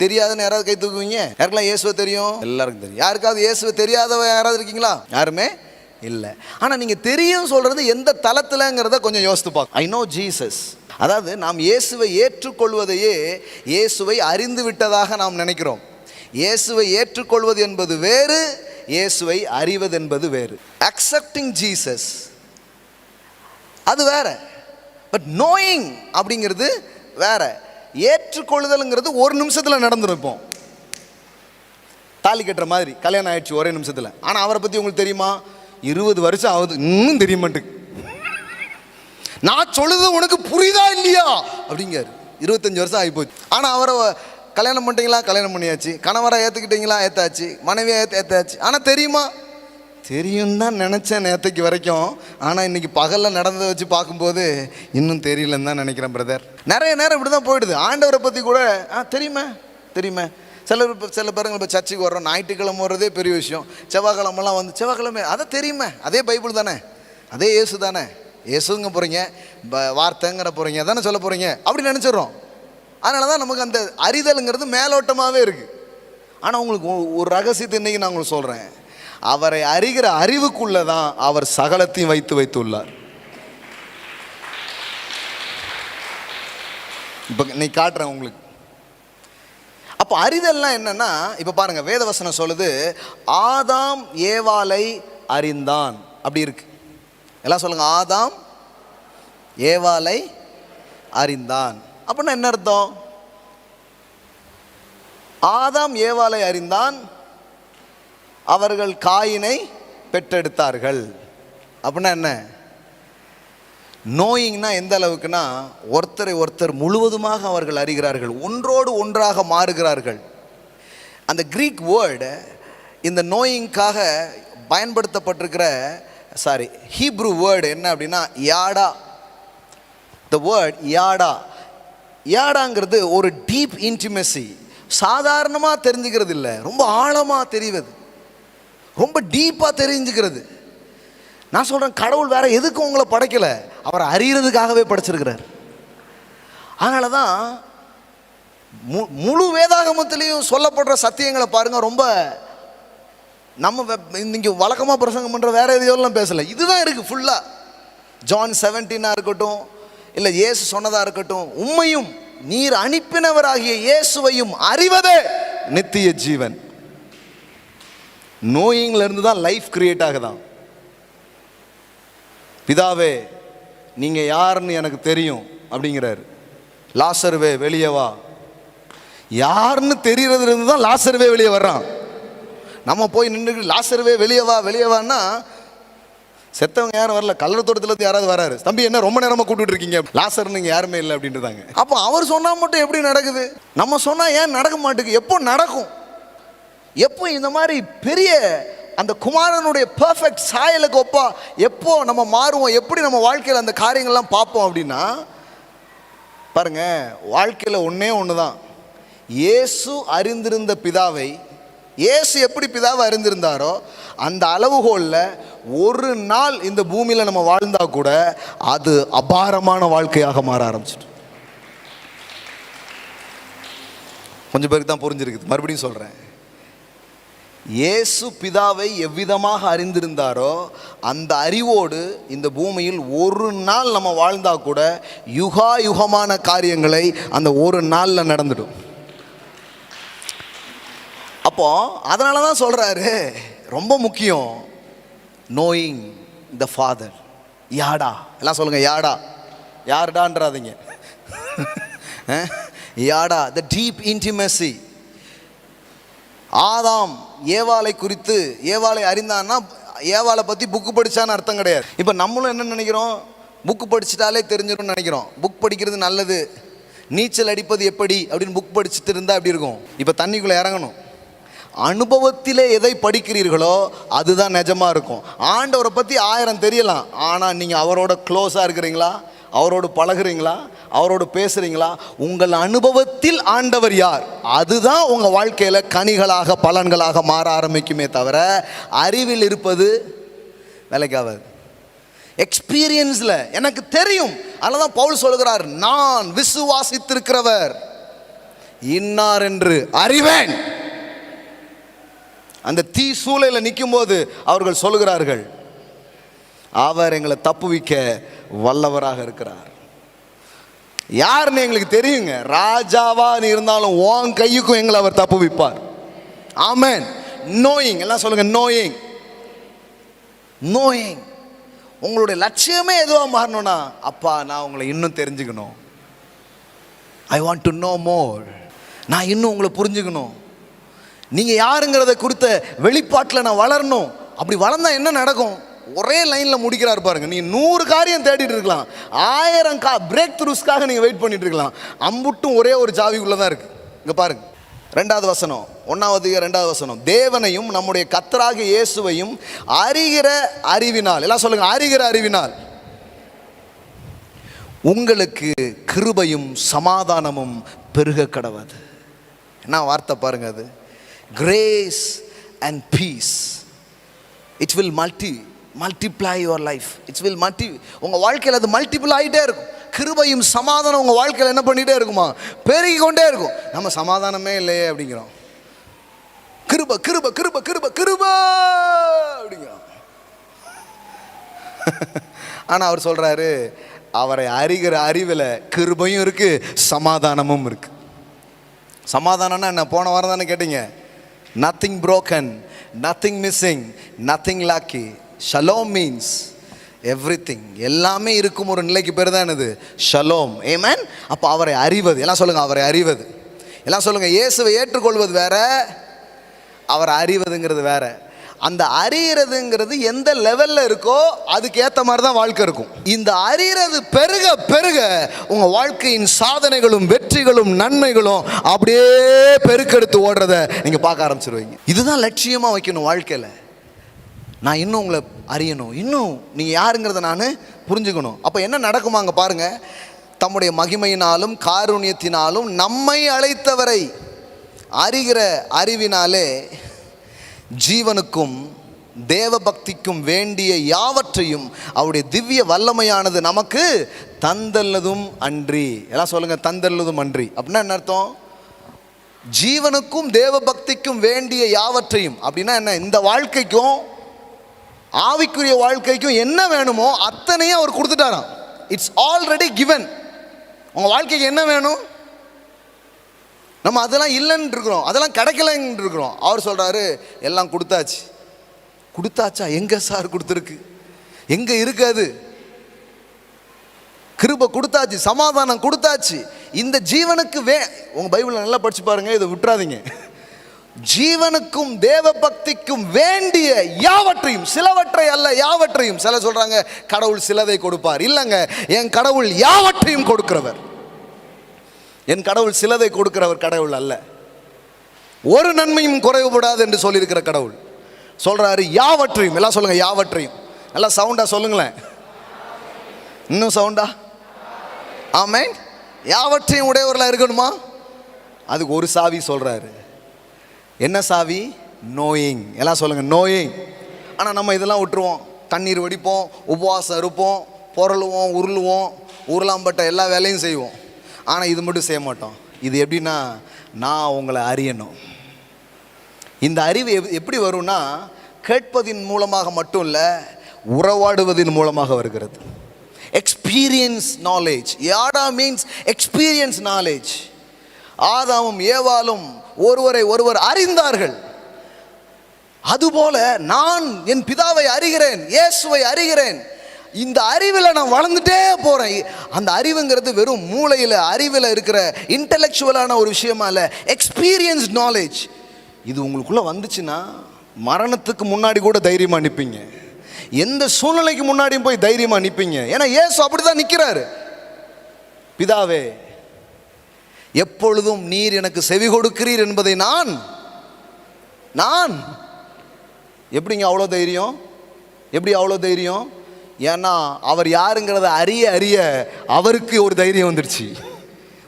தெரியாதுன்னு யாராவது கை தூக்குவீங்க? யாருக்கெல்லாம் இயேசுவை தெரியும்? எல்லாருக்கும் தெரியும். யாருக்காவது இயேசுவை தெரியாதவ யாராவது இருக்கீங்களா? யாருமே இல்லை. ஆனால் நீங்கள் தெரியும் சொல்கிறது எந்த தளத்தில்ங்கிறத கொஞ்சம் யோசித்து பார்க்க. I know Jesus. அதாவது நாம் இயேசுவை ஏற்றுக்கொள்வதையே இயேசுவை அறிந்து விட்டதாக நாம் நினைக்கிறோம். இயேசுவை ஏற்றுக்கொள்வது என்பது வேறு, இயேசுவை அறிவது என்பது வேறு. அக்செப்டிங் ஜீசஸ் அது வேற, பட் நோயிங் அப்படிங்கிறது வேற. ஏற்றுக்கொள்ளுதல்ங்கிறது ஒரு நிமிஷத்தில் நடந்துருப்போம். தாலி கட்டுற மாதிரி கல்யாணம் ஆயிடுச்சு ஒரே நிமிஷத்தில். ஆனால் அவரை பற்றி உங்களுக்கு தெரியுமா? 20 வருஷம் ஆகுது, இன்னும் தெரிய மாட்டேங்குது. நான் சொல்லுது உனக்கு புரியுதா இல்லையா அப்படிங்காரு. 25 வருஷம் ஆகி போச்சு. ஆனால் அவரை கல்யாணம் பண்ணிட்டீங்களா? கல்யாணம் பண்ணியாச்சு. கணவராக ஏற்றுக்கிட்டீங்களா? ஏற்றாச்சு. மனைவியாக ஏற்றாச்சு. ஆனால் தெரியுமா? தெரியும் தான் நினச்சேன் நேற்றுக்கு வரைக்கும். ஆனால் இன்றைக்கி பகலில் நடந்ததை வச்சு பார்க்கும்போது இன்னும் தெரியலன்னு தான் நினைக்கிறேன் பிரதர். நிறைய நேரம் இப்படி தான் போயிடுது. ஆண்டவரை பற்றி கூட தெரியுமே. சில பேருங்க இப்போ சர்ச்சுக்கு வர்றோம், ஞாயிற்றுக்கிழமை வர்றதே பெரிய விஷயம். செவ்வாய்க்கிழமெல்லாம் செவ்வாய்க்கிழமை அதை தெரியுமே, அதே பைபிள் தானே, அதே இயேசு தானே, இயேசுங்க போகிறீங்க, வார்த்தைங்கிற போகிறீங்க தானே சொல்ல போகிறீங்க அப்படி நினச்சிட்றோம். அதனால தான் நமக்கு அந்த அறிதலுங்கிறது மேலோட்டமாகவே இருக்குது. ஆனால் உங்களுக்கு ஒரு ரகசியத்தை இன்றைக்கி நான் உங்களுக்கு சொல்கிறேன். அவரை அறிகிற அறிவுக்குள்ளதான் அவர் சகலத்தையும் வைத்துள்ளார். இப்போ நீ காட்டுறேன் உங்களுக்கு. அப்போ அறிதல்லாம் என்னன்னா, இப்போ பாருங்க, வேதவசனம் சொல்லுது ஆதாம் ஏவாளை அறிந்தான். அப்படி இருக்கு. எல்லாம் சொல்லுங்க, ஆதாம் ஏவாளை அறிந்தான். அப்படின்னா என்ன அர்த்தம்? ஆதாம் ஏவாளை அறிந்தான், அவர்கள் காயினை பெற்றெடுத்தார்கள். அப்படின்னா என்ன? நோயிங்னா எந்த அளவுக்குன்னா, ஒருத்தரை ஒருத்தர் முழுவதுமாக அவர்கள் அறிகிறார்கள், ஒன்றோடு ஒன்றாக மாறுகிறார்கள். அந்த கிரீக் வேர்டு இந்த நோயிங்காக பயன்படுத்தப்பட்டிருக்கிற ஹீப்ரு வேர்டு என்ன அப்படின்னா யாடா. The word யாடா. யாடாங்கிறது ஒரு டீப் இன்டிமெசி. சாதாரணமாக தெரிஞ்சுக்கிறது இல்லை, ரொம்ப ஆழமாக தெரிவது, ரொம்ப டீப்பாக தெரிஞ்சுக்கிறது. நான் சொல்கிறேன், கடவுள் வேற எதுக்கு உங்களை படைக்கலை, அவரை அறிகிறதுக்காகவே படைச்சிருக்கிறார். அதனால தான் முழு வேதாகமத்திலையும் சொல்லப்படுற சத்தியங்களை பாருங்கள், ரொம்ப நம்ம இங்கே வழக்கமாக பிரசங்கம் பண்ணுற வேற எதையோலாம் பேசலை, இதுதான் இருக்குது ஃபுல்லாக. ஜான் 17 இருக்கட்டும், இல்லை இயேசு சொன்னதாக இருக்கட்டும், உம்மையும் நீர் அனுப்பினவராகிய இயேசுவையும் அறிவதே நித்திய ஜீவன். நோயிங்ல இருந்து தான் லைஃப் கிரியேட் ஆகுதான். பிதாவே நீங்க யாருன்னு எனக்கு தெரியும் அப்படிங்கிறாரு. லாசருவே வெளியே வா. யாருன்னு தெரியறதுல இருந்து தான் லாசருவே வெளியே வர்றான். நம்ம போய் நின்று லாசருவே வெளியே வா வெளியே வான்னா, செத்தவங்க யாரும் வரல, கல்லறை தோட்டத்தில் யாராவது வராரு, தம்பி என்ன ரொம்ப நேரமாக கூப்பிட்டு இருக்கீங்க, லாசர் நீங்க யாருமே இல்லை அப்படின்றாங்க. அப்போ அவர் சொன்னா மட்டும் எப்படி நடக்குது, நம்ம சொன்னா ஏன் நடக்க மாட்டேங்குது? எப்போ நடக்கும்? எப்போ இந்த மாதிரி பெரிய அந்த குமாரனுடைய பெர்ஃபெக்ட் சாயலுக்கு ஒப்பா எப்போ நம்ம மாறுவோம், எப்படி நம்ம வாழ்க்கையில் அந்த காரியங்கள்லாம் பார்ப்போம் அப்படின்னா, பாருங்க, வாழ்க்கையில் ஒன்றே ஒன்று தான். இயேசு அறிந்திருந்த பிதாவை, இயேசு எப்படி பிதாவை அறிந்திருந்தாரோ அந்த அளவுகோலில் ஒரு நாள் இந்த பூமியில் நம்ம வாழ்ந்தா கூட அது அபாரமான வாழ்க்கையாக மாற ஆரம்பிச்சிட்டு. கொஞ்சம் பேருக்கு தான் புரிஞ்சிருக்குது, மறுபடியும் சொல்கிறேன். இயேசு பிதாவை எவ்விதமாக அறிந்திருந்தாரோ அந்த அறிவோடு இந்த பூமியில் ஒரு நாள் நம்ம வாழ்ந்தா கூட யுகா யுகமான காரியங்களை அந்த ஒரு நாளில் நடந்துடும். அப்போ அதனால தான் சொல்கிறாரு, ரொம்ப முக்கியம், நோயிங் த ஃபாதர். யாடா, எல்லாம் சொல்லுங்க, யாடா. யாருடான்றாதீங்க, யாடா, த டீப் இன்டிமெசி. ஆதாம் ஏவாளை குறித்து, ஏவாளை அறிந்தான்னா ஏவாளை பற்றி புக்கு படித்தான்னு அர்த்தம் கிடையாது. இப்போ நம்மளும் என்ன நினைக்கிறோம், புக்கு படிச்சுட்டாலே தெரிஞ்சிடும்னு நினைக்கிறோம். புக் படிக்கிறது நல்லது, நீச்சல் அடிப்பது எப்படி அப்படின்னு புக் படிச்சுட்டு இருந்தால் எப்படி இருக்கும்? இப்போ தண்ணிக்குள்ளே இறங்கணும். அனுபவத்திலே எதை படிக்கிறீர்களோ அதுதான் நிஜமாக இருக்கும். ஆண்டவரை பற்றி 1000 தெரியலாம், ஆனால் நீங்கள் அவரோட க்ளோஸாக இருக்கிறீங்களா, அவரோடு பழகுறீங்களா, அவரோடு பேசுகிறீங்களா, உங்கள் அனுபவத்தில் ஆண்டவர் யார், அதுதான் உங்கள் வாழ்க்கையில் கனிகளாக பலன்களாக மாற ஆரம்பிக்குமே தவிர அறிவில் இருப்பது வேலைக்காகாது. எக்ஸ்பீரியன்ஸில் எனக்கு தெரியும். அதனால தான் பவுல் சொல்கிறார், நான் விசுவாசித்திருக்கிறவர் இன்னார் என்று அறிவேன். அந்த தீ சூளையில் நிற்கும் போது அவர்கள் சொல்கிறார்கள், அவர் எங்களை தப்புவிக்க வல்லவராக இருக்கிறார். யாருன்னு எங்களுக்கு தெரியுங்க, ராஜாவா நீ இருந்தாலும் உன் கையுக்கும் எங்களை அவர் தப்புவிப்பார். ஆமென். நோயிங், எல்லாம் சொல்லுங்க, நோயிங். நோயிங். உங்களுடைய லட்சியமே எதுவாக மாறணும்னா, அப்பா நான் உங்களை இன்னும் தெரிஞ்சுக்கணும், I want to know more, நான் இன்னும் உங்களை புரிஞ்சுக்கணும், நீங்கள் யாருங்கிறத குறித்த வெளிப்பாட்டில் நான் வளரணும். அப்படி வளர்ந்தா என்ன நடக்கும்? ஒரே லைனில் முடிக்கிறார் பாருங்க. நீ 100 காரியம் தேடிட்டு இருக்கலாம், 1000 பிரேக் த்ரூஸ்க்காக நீங்கள் வெயிட் பண்ணிட்டு இருக்கலாம், அம்புட்டும் ஒரே ஒரு சாவிக்குள்ளே தான் இருக்கு. இங்கே பாருங்க, 2வது வசனம், 1வது 2வது வசனம். தேவனையும் நம்முடைய கர்த்தராகிய இயேசுவையும் அறிகிற அறிவினால், எல்லாம் சொல்லுங்க, அறிகிற அறிவினால் உங்களுக்கு கிருபையும் சமாதானமும் பெருக கடவது. என்ன வார்த்தை பாருங்க அது, grace and peace, it will multiply your life, it will உங்க வாழ்க்கையில் அது மல்டிபிள் ஆகிட்டே இருக்கும். கிருபையும் சமாதானம் உங்க வாழ்க்கையில் என்ன பண்ணிட்டே இருக்குமா, பெருகி கொண்டே இருக்கும். நம்ம சமாதானமே இல்லையே அப்படிங்கிறோம். கிருப கிருப கிருப கிருப கிருப அப்படிங்க. ஆனா அவர் சொல்றாரு, அவரை அறிகிற அறிவில் கிருபையும் இருக்கு, சமாதானமும் இருக்கு. சமாதானம்னா என்ன? போன வாரம் தானே கேட்டீங்க. Nothing broken, nothing missing, nothing lucky. Shalom means everything. எல்லாமே இருக்கும் ஒரு நிலைக்கு பேர் தான் என்னது? ஷலோம். ஆமென். அப்போ அவரை அறிவது, எல்லாம் சொல்லுங்க, அவரை அறிவது. எல்லாம் சொல்லுங்க, இயேசுவை ஏற்றுக்கொள்வது வேற, அவரை அறிவதுங்கிறது வேற. அந்த அறியறதுங்கிறது எந்த லெவல்ல இருக்கோ அதுக்கு ஏற்ற மாதிரி தான் வாழ்க்கை இருக்கும். இந்த அறியறது பெருக பெருக உங்க வாழ்க்கையின் சாதனைகளும் வெற்றிகளும் நன்மைகளும் அப்படியே பெருக்கெடுத்து ஓடுறத நீங்க பார்க்க ஆரம்பிச்சிருவீங்க. இதுதான் லட்சியமா வைக்கணும் வாழ்க்கையில. நான் இன்னும் உங்களை அறியணும், இன்னும் நீங்க யாருங்கிறத நான் புரிஞ்சுக்கணும். அப்ப என்ன நடக்குமாங்க பாருங்க. தம்முடைய மகிமையினாலும் காருண்யத்தினாலும் நம்மை அழைத்தவரை அறிகிற அறிவினாலே ஜீவனுக்கும் தேவ பக்திக்கும் வேண்டிய யாவற்றையும் அவருடைய திவ்ய வல்லமையானது நமக்கு தந்தல்லதும் அன்றி. எல்லாம் சொல்லுங்க, தந்தல்லதும் அன்றி. அப்படின்னா என்ன அர்த்தம்? ஜீவனுக்கும் தேவ பக்திக்கும் வேண்டிய யாவற்றையும் அப்படின்னா என்ன? இந்த வாழ்க்கைக்கும் ஆவிக்குரிய வாழ்க்கைக்கும் என்ன வேணுமோ அத்தனையும் அவர் கொடுத்துட்டாராம். It's already given. உங்க வாழ்க்கைக்கு என்ன வேணும்? நம்ம அதெல்லாம் இல்லைன்னு இருக்கிறோம், அதெல்லாம் கிடைக்கலன்னு இருக்கிறோம். அவர் சொல்றாரு, எல்லாம் கொடுத்தாச்சு. கொடுத்தாச்சா? எங்க சார் கொடுத்துருக்கு? எங்க இருக்காது? கிருபை கொடுத்தாச்சு, சமாதானம் கொடுத்தாச்சு. இந்த ஜீவனுக்கு உங்க பைபிளை நல்லா படிச்சு பாருங்க, இதை விட்டுறாதீங்க. ஜீவனுக்கும் தேவ பக்திக்கும் வேண்டிய யாவற்றையும், சிலவற்றை அல்ல யாவற்றையும். சில சொல்றாங்க கடவுள் சிலதை கொடுப்பார். இல்லைங்க, என் கடவுள் யாவற்றையும் கொடுக்கிறவர். என் கடவுள் சிலதை கொடுக்கிறவர் கடவுள் அல்ல. ஒரு நன்மையும் குறைவுபடாது என்று சொல்லியிருக்கிற கடவுள் சொல்றாரு யாவற்றையும். எல்லாம் சொல்லுங்க, யாவற்றையும். நல்லா சவுண்டா சொல்லுங்களேன், இன்னும் சவுண்டா. ஆமென். யாவற்றையும் உடையவர்களா இருக்கணுமா? அதுக்கு ஒரு சாவி சொல்றாரு. என்ன சாவி? நோயிங். எல்லாம் சொல்லுங்க, நோயிங். ஆனால் நம்ம இதெல்லாம் விட்டுருவோம். தண்ணீர் வடிப்போம், உபவாசம் இருப்போம், பொருளுவோம், உருளுவோம், உருளாம்பட்ட எல்லா வேலையும் செய்வோம். ஆனால் இது மட்டும் செய்ய மாட்டோம். இது எப்படின்னா, நான் உங்களை அறியணும். இந்த அறிவு எப்படி வரும்னா, கேட்பதின் மூலமாக மட்டும் இல்லை, உறவாடுவதின் மூலமாக வருகிறது. Experience knowledge. யாடா மீன்ஸ் எக்ஸ்பீரியன்ஸ் நாலேஜ். ஆதாமும் ஏவாளும் ஒருவரை ஒருவர் அறிந்தார்கள். அதுபோல நான் என் பிதாவை அறிகிறேன், இயேசுவை அறிகிறேன். இந்த அறிவில் நான் வளர்ந்துட்டே போகிறேன். அந்த அறிவுங்கிறது வெறும் மூளையில் அறிவில் இருக்கிற இன்டலெக்சுவலான ஒரு விஷயமா இல்லை, எக்ஸ்பீரியன்ஸ் நாலேஜ். இது உங்களுக்குள்ளே வந்துச்சுன்னா மரணத்துக்கு முன்னாடி கூட தைரியமாக நிற்பீங்க. எந்த சூழ்நிலைக்கு முன்னாடியும் போய் தைரியமாக நிற்பீங்க. ஏன்னா இயேசு அப்படி தான் நிற்கிறாரு. பிதாவே, எப்பொழுதும் நீர் எனக்கு செவி கொடுக்கிறீர் என்பதை நான் எப்படிங்க அவ்வளோ தைரியம்? எப்படி அவ்வளோ தைரியம்? ஏன்னா அவர் யாருங்கிறத அறிய அறிய அவருக்கு ஒரு தைரியம் வந்துடுச்சு,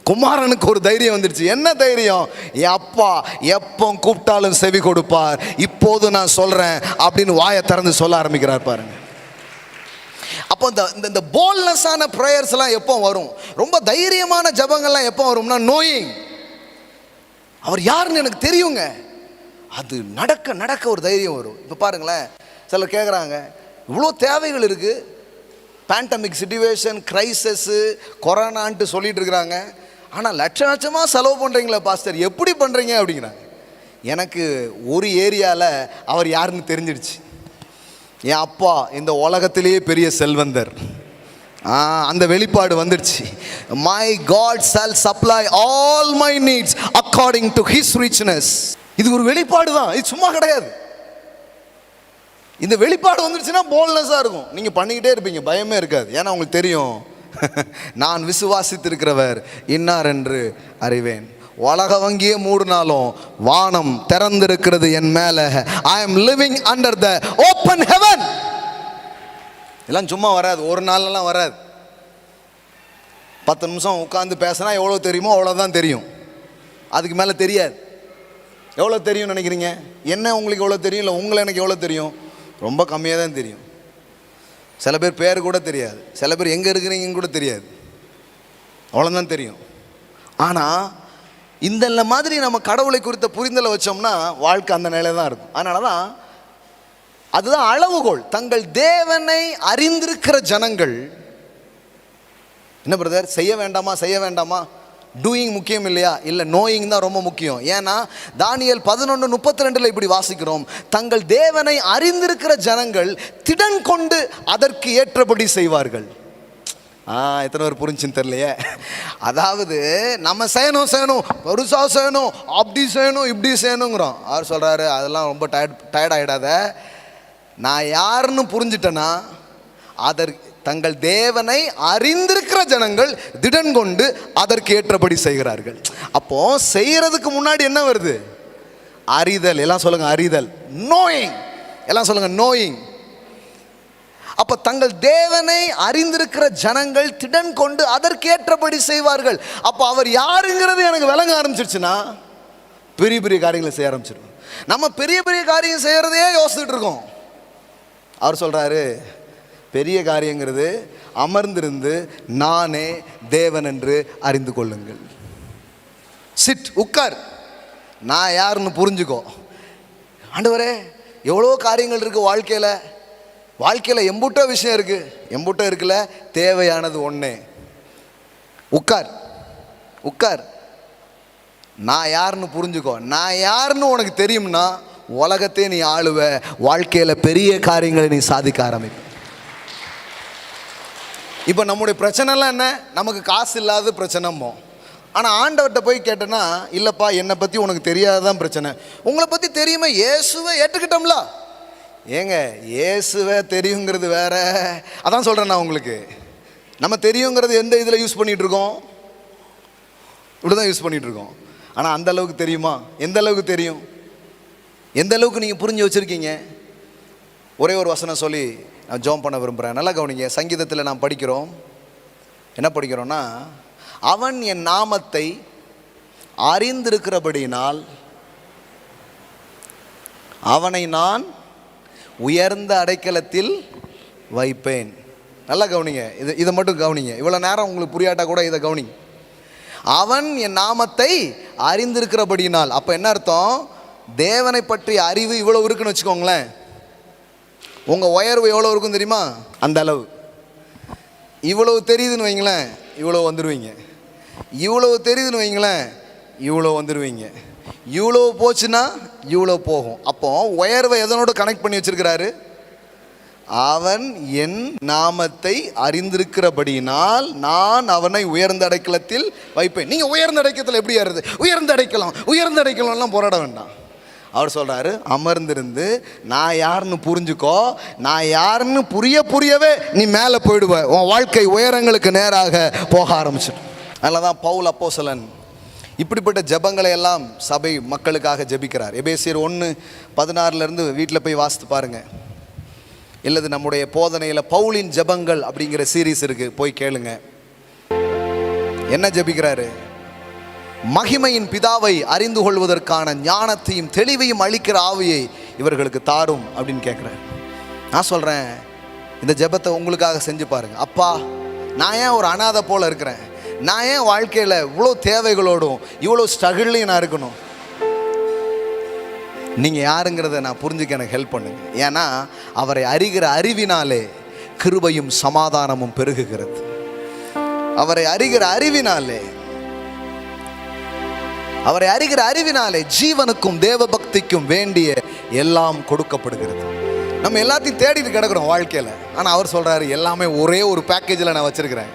குமாரனுக்கு ஒரு தைரியம் வந்துடுச்சு. என்ன தைரியம்? என் அப்பா எப்போ கூப்பிட்டாலும் செவி கொடுப்பார், இப்போது நான் சொல்றேன் அப்படின்னு வாயை திறந்து சொல்ல ஆரம்பிக்கிறார் பாருங்க. அப்போ இந்த போல்னஸான ப்ரேயர்ஸ்லாம் எப்போ வரும்? ரொம்ப தைரியமான ஜபங்கள்லாம் எப்போ வரும்னா, நோயிங். அவர் யாருன்னு எனக்கு தெரியுங்க. அது நடக்க நடக்க ஒரு தைரியம் வரும். இப்போ பாருங்களேன், சிலர் கேட்குறாங்க, இவ்வளோ தேவைகள் இருக்குது, பேண்டமிக் சிச்சுவேஷன், கிரைசஸ்ஸு, கொரோனான்ட்டு சொல்லிட்டு இருக்கிறாங்க, ஆனால் லட்ச லட்சமாக செலவு பண்ணுறீங்களா பாஸ்டர், எப்படி பண்ணுறீங்க அப்படிங்கிறாங்க. எனக்கு ஒரு ஏரியாவில் அவர் யாருன்னு தெரிஞ்சிடுச்சு. என் அப்பா இந்த உலகத்திலேயே பெரிய செல்வந்தர். அந்த வெளிப்பாடு வந்துடுச்சு. My God shall supply all my needs according to his richness. இது ஒரு வெளிப்பாடு தான், இது சும்மா கிடையாது. இந்த வெளிப்பாடு வந்துடுச்சுன்னா போல்னஸாக இருக்கும். நீங்கள் பண்ணிக்கிட்டே இருப்பீங்க, பயமே இருக்காது. ஏன்னா உங்களுக்கு தெரியும், நான் விசுவாசித்திருக்கிறவர் இன்னார் என்று அறிவேன். உலக வங்கியே மூடினாலும் வானம் திறந்திருக்கிறது என் மேல. I am living under the open heaven. எல்லாம் சும்மா வராது, ஒரு நாள்லாம் வராது. 10 நிமிஷம் உட்காந்து பேசினா எவ்வளோ தெரியுமோ அவ்வளோதான் தெரியும், அதுக்கு மேலே தெரியாது. எவ்வளோ தெரியும் நினைக்கிறீங்க? என்ன உங்களுக்கு எவ்வளோ தெரியும்? இல்லை உங்களை எனக்கு எவ்வளோ தெரியும்? ரொம்ப கம்மியாக தான் தெரியும். சில பேர் பேர் கூட தெரியாது, சில பேர் எங்கே இருக்கிறீங்கன்னு கூட தெரியாது, அவ்வளோதான் தெரியும். ஆனால் இந்த மாதிரி நம்ம கடவுளை குறித்த புரிதலை வச்சோம்னா வாழ்க்கை அந்த நிலையில தான் இருக்கும். அதனால தான் அதுதான் அளவுகோல். தங்கள் தேவனை அறிந்திருக்கிற ஜனங்கள் என்ன பிரதர் செய்ய வேண்டாமா, செய்ய வேண்டாமா? டூயிங் முக்கியம் இல்லையா? இல்லை, நோயிங் தான் ரொம்ப முக்கியம். ஏன்னா தானியேல் 11:32 இப்படி வாசிக்கிறோம், தங்கள் தேவனை அறிந்திருக்கிற ஜனங்கள் திடன் கொண்டு அதற்கு ஏற்றபடி செய்வார்கள். எத்தனை பேர் புரிஞ்சுன்னு தெரியலையே. அதாவது நம்ம செய்யணும், பெருசா செய்யணும், அப்படி செய்யணும், இப்படி செய்யணுங்கிறோம். அவர் சொல்கிறாரு, அதெல்லாம் ரொம்ப டயர்டாயிடாத. நான் யாருன்னு புரிஞ்சிட்டேன்னா தங்கள் தேவனை அறிந்திருக்கிற ஜனங்கள் திடன் கொண்டு அதற்கு ஏற்றபடி செய்கிறார்கள். அப்போ செய்யறதுக்கு முன்னாடி என்ன வருது? அறிதல். எல்லாம் சொல்லுங்க அறிதல். நோயிங். எல்லாம் சொல்லுங்க நோயிங். அப்ப தங்கள் தேவனை அறிந்திருக்கிற ஜனங்கள் திடன் கொண்டு அதற்கேற்றபடி செய்வார்கள். அப்போ அவர் யாருங்கிறது எனக்கு விளங்க ஆரம்பிச்சிருச்சுன்னா பெரிய பெரிய காரியங்களை செய்ய ஆரம்பிச்சிருக்கோம். நம்ம பெரிய பெரிய காரியம் செய்யறதையே யோசிச்சுட்டு இருக்கோம். அவர் சொல்றாரு, பெரிய காரியங்கிறது அமர்ந்திருந்து நானே தேவன் என்று அறிந்து கொள்ளுங்கள். சிட், உட்கார், நான் யாருன்னு புரிஞ்சுக்கோ. ஆண்டவரே, எவ்வளோ காரியங்கள் இருக்கு வாழ்க்கையில் எம்புட்ட விஷயம் இருக்கு, எம்புட்ட இருக்குல்ல, தேவையானது ஒண்ணே, உட்கார், நான் யாருன்னு புரிஞ்சுக்கோ. நான் யாருன்னு உனக்கு தெரியும்னா உலகத்தையே நீ ஆளுவ, வாழ்க்கையில் பெரிய காரியங்களை நீ சாதிக்க ஆரம்பிப்ப. இப்போ நம்முடைய பிரச்சனைலாம் என்ன? நமக்கு காசு இல்லாத பிரச்சனைமோ. ஆனால் ஆண்டவர்கிட்ட போய் கேட்டேன்னா, இல்லைப்பா என்னை பற்றி உனக்கு தெரியாததான் பிரச்சனை, உங்களை பற்றி தெரியுமா, இயேசுவை ஏற்றுக்கிட்டோம்ல. ஏங்க, இயேசுவை தெரியுங்கிறது வேற. அதான் சொல்கிறேன் நான் உங்களுக்கு. நம்ம தெரியுங்கிறது எந்த இதில் யூஸ் பண்ணிகிட்டு இருக்கோம்? இப்படி தான் யூஸ் பண்ணிகிட்டு இருக்கோம். ஆனால் அந்த அளவுக்கு தெரியுமா? எந்த அளவுக்கு தெரியும்? எந்த அளவுக்கு நீங்கள் புரிஞ்சு வச்சுருக்கீங்க? ஒரே ஒரு வசனம் சொல்லி நான் ஜெபம் பண்ண விரும்புகிறேன். நல்லா கவனிங்க. சங்கீதத்தில் நாம் படிக்கிறோம், என்ன படிக்கிறோன்னா, அவன் என் நாமத்தை அறிந்திருக்கிறபடியினால் அவனை நான் உயர்ந்த அடைக்கலத்தில் வைப்பேன். நல்லா கவனிங்க, இதை மட்டும் கவனிங்க. இவ்வளோ நேரம் உங்களுக்கு புரியாட்டா கூட இதை கவனிங்க. அவன் என் நாமத்தை அறிந்திருக்கிறபடியினால். அப்போ என்ன அர்த்தம்? தேவனை பற்றிய அறிவு இவ்வளோ இருக்குன்னு வச்சுக்கோங்களேன். உங்கள் உயர்வு எவ்வளோ இருக்கும் தெரியுமா? அந்த அளவு. இவ்வளவு தெரியுதுன்னு வைங்களேன், இவ்வளோ வந்துடுவீங்க. இவ்வளவு தெரியுதுன்னு வைங்களேன், இவ்வளோ வந்துடுவீங்க. இவ்வளோ போச்சுன்னா இவ்வளோ போகும். அப்போ உயர்வை எதனோடு கனெக்ட் பண்ணி வச்சிருக்கிறாரு? அவன் என் நாமத்தை அறிந்திருக்கிறபடியினால் நான் அவனை உயர்ந்த அடைக்கலத்தில் வைப்பேன். நீங்கள் உயர்ந்த அடைக்கலத்தில் எப்படி ஏறுது? உயர்ந்த அடைக்கலம்லாம் போராட வேண்டாம். அவர் சொல்கிறாரு, அமர்ந்திருந்து நான் யாருன்னு புரிஞ்சுக்கோ. நான் யாருன்னு புரியவே நீ மேலே போயிடுவ. உன் வாழ்க்கை உயரங்களுக்கு நேராக போக ஆரம்பிச்சிடும். அதனால தான் பவுல் அப்போஸ்தலன் இப்படிப்பட்ட ஜெபங்களை எல்லாம் சபை மக்களுக்காக ஜெபிக்கிறார். எபேசியர் 1:16 வீட்டில் போய் வாசித்து பாருங்கள். இல்லது நம்முடைய போதனையில் பவுலின் ஜெபங்கள் அப்படிங்கிற சீரீஸ் இருக்குது, போய் கேளுங்க. என்ன ஜெபிக்கிறாரு? மகிமையின் பிதாவை அறிந்து கொள்வதற்கான ஞானத்தையும் தெளிவையும் அளிக்கிற ஆவியை இவர்களுக்கு தாரும் அப்படின்னு கேட்குறேன். நான் சொல்கிறேன், இந்த ஜெபத்தை உங்களுக்காக செஞ்சு பாருங்கள். அப்பா, நான் ஏன் ஒரு அனாதை போல் இருக்கிறேன்? நான் ஏன் வாழ்க்கையில் இவ்வளோ தேவைகளோடும் இவ்வளோ ஸ்ட்ரகிள்லையும் நான் இருக்கணும்? நீங்கள் யாருங்கிறத நான் புரிஞ்சுக்க எனக்கு ஹெல்ப் பண்ணுங்க. ஏன்னா அவரை அறிகிற அறிவினாலே கிருபையும் சமாதானமும் பெருகுகிறது. அவரை அறிகிற அறிவினாலே ஜீவனுக்கும் தேவ பக்திக்கும் வேண்டிய எல்லாம் கொடுக்கப்படுகிறது. நம்ம எல்லாத்தையும் தேடிட்டு கிடக்கிறோம் வாழ்க்கையில். ஆனால் அவர் சொல்கிறாரு, எல்லாமே ஒரே ஒரு பேக்கேஜில் நான் வச்சிருக்கிறேன்,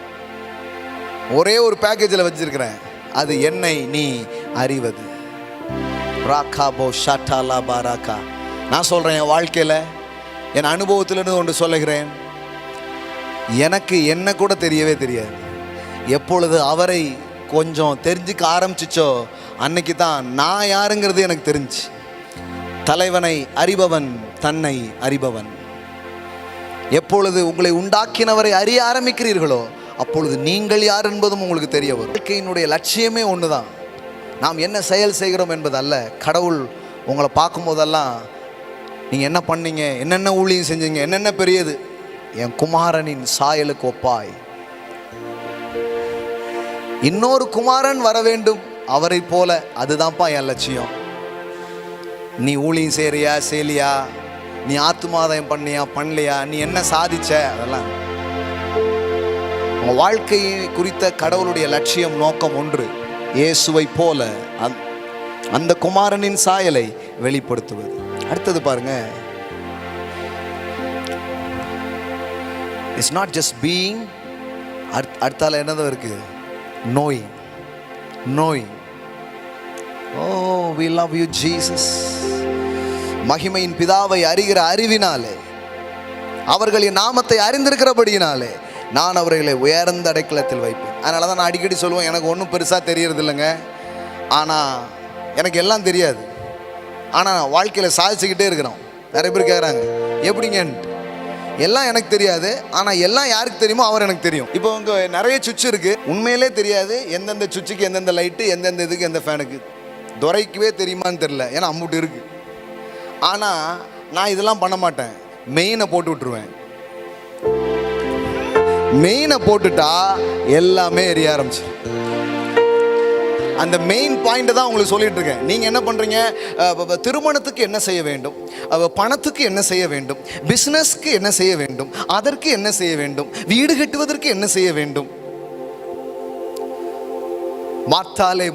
அது என்னை நீ அறிவது. ராகாபோ ஷாட்டாலா பாராக்கா. நான் சொல்கிறேன், என் வாழ்க்கையில் என் அனுபவத்திலிருந்து ஒன்று சொல்லுகிறேன். எனக்கு என்ன கூட தெரியவே தெரியாது. எப்பொழுது அவரை கொஞ்சம் தெரிஞ்சுக்க ஆரம்பிச்சிச்சோ அன்னைக்கு தான் நான் யாருங்கிறது எனக்கு தெரிஞ்சு. தலைவனை அறிபவன் தன்னை அறிபவன். எப்பொழுது உங்களை உண்டாக்கினவரை அறிய ஆரம்பிக்கிறீர்களோ அப்பொழுது நீங்கள் யார் என்பதும் உங்களுக்கு தெரிய வரும். வாழ்க்கையினுடைய லட்சியமே ஒன்று தான். நாம் என்ன செயல் செய்கிறோம் என்பது அல்ல. கடவுள் உங்களை பார்க்கும் போதெல்லாம் நீங்கள் என்ன பண்ணீங்க, என்னென்ன ஊழியம் செஞ்சீங்க, என்னென்ன பெரியது, என் குமாரனின் சாயலுக்கு ஒப்பாய் இன்னொரு குமாரன் வர வேண்டும் அவரை போல. அதுதான்ப்பா என் லட்சியம். நீ ஊழியம் செய்யறியா செய்யலையா, நீ ஆத்துமாதாயம் பண்ணியா பண்ணலையா, நீ என்ன சாதிச்ச, அதெல்லாம் உங்க வாழ்க்கை குறித்த கடவுளுடைய லட்சியம் நோக்கம் ஒன்று, இயேசுவை போல அந்த குமாரனின் சாயலை வெளிப்படுத்துவது. அடுத்தது பாருங்க, இட்ஸ் நாட் ஜஸ்ட் பீயிங். அடுத்தால என்னதான் இருக்கு, நோய். நோய். ஓ we love you Jesus. மகிமையின் பிதாவை அறிகிற அறிவினாலே, அவர்கள் என் நாமத்தை அறிந்திருக்கிறபடியினாலே நான் அவர்களை உயர்ந்த அடைக்கலத்தில் வைப்பேன். அதனால தான் நான் அடிக்கடி சொல்லுவேன், எனக்கு ஒன்றும் பெருசாக தெரியறது இல்லைங்க, ஆனால் எனக்கு எல்லாம் தெரியாது, ஆனால் வாழ்க்கையில் சாதிச்சுக்கிட்டே இருக்கிறோம். நிறைய பேர் கேட்குறாங்க எப்படிங்கன்ட்டு. எல்லாம் எனக்கு தெரியாது, ஆனால் எல்லாம் யாருக்கு தெரியுமோ அவர் எனக்கு தெரியும். இப்போ இங்கே நிறைய சுவிட்ச் இருக்குது, உண்மையிலே தெரியாது எந்தெந்த சுவிட்சுக்கு எந்தெந்த லைட்டு, எந்தெந்த இதுக்கு எந்த ஃபேனுக்கு. துரைக்கவே தெரியுமான்னு தெரில, ஏன்னா அம்புட்டு இருக்குது. ஆனால் நான் இதெல்லாம் பண்ண மாட்டேன், மெயினை போட்டு விட்டுருவேன். மெயினை போட்டுட்டா எல்லாமே எரிய ஆரம்பிச்சு. அந்த மெயின் பாயிண்ட் தான் உங்களுக்கு சொல்லிட்டு இருக்கேன். நீங்க என்ன பண்றீங்க, திருமணத்துக்கு என்ன செய்ய வேண்டும், பணத்துக்கு என்ன செய்ய வேண்டும், பிசினஸ்க்கு என்ன செய்ய வேண்டும், அதற்கு என்ன செய்ய வேண்டும், வீடு கட்டுவதற்கு என்ன செய்ய வேண்டும்.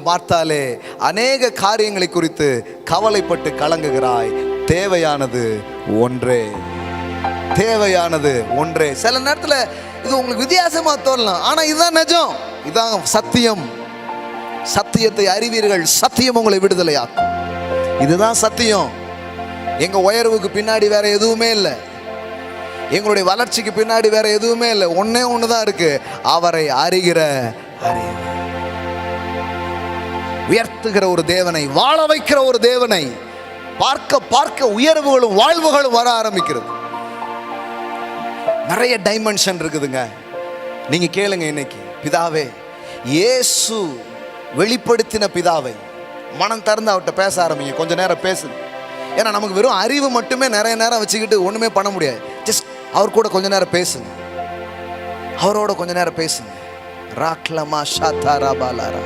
மார்த்தாலே அநேக காரியங்களை குறித்து கவலைப்பட்டு கலங்குகிறாய். தேவையானது ஒன்றே, தேவையானது ஒன்றே. சில நேரத்தில் இது உங்களுக்கு வித்தியாசமா தோணலாம், ஆனா இதுதான் நிஜம், இதுதான் சத்தியம். சத்தியத்தை அறிவீர்கள், சத்தியம் உங்களை விடுதலையாக்கும். இதுதான் சத்தியம். எங்க உயர்வுக்கு பின்னாடி வேற எதுவுமே இல்லை, எங்களுடைய வளர்ச்சிக்கு பின்னாடி வேற எதுவுமே இல்லை. ஒன்னே ஒண்ணுதான் இருக்கு, அவரை அறிகிற அறிவு. உயர்த்துகிற ஒரு தேவனை, வாழ வைக்கிற ஒரு தேவனை பார்க்க பார்க்க உயர்வுகளும் வாழ்வுகளும் வர ஆரம்பிக்கிறது. நிறைய டைமென்ஷன் இருக்குதுங்க. நீங்க கேளுங்க இன்னைக்கு, பிதாவே, இயேசு வெளிப்படுத்தின பிதாவை மனம் திறந்து அவர்கிட்ட பேச ஆரம்பிங்க. கொஞ்ச நேரம் பேசு. ஏன்னா நமக்கு வெறும் அறிவு மட்டுமே நிறைய நேரம் வச்சுக்கிட்டு ஒண்ணுமே பண்ண முடியாது. ஜஸ்ட் அவர் கூட கொஞ்ச நேரம் பேசுங்க, அவரோட கொஞ்ச நேரம் பேசுங்க. ராக்லமா ஷாத்தாரா பாலாரா.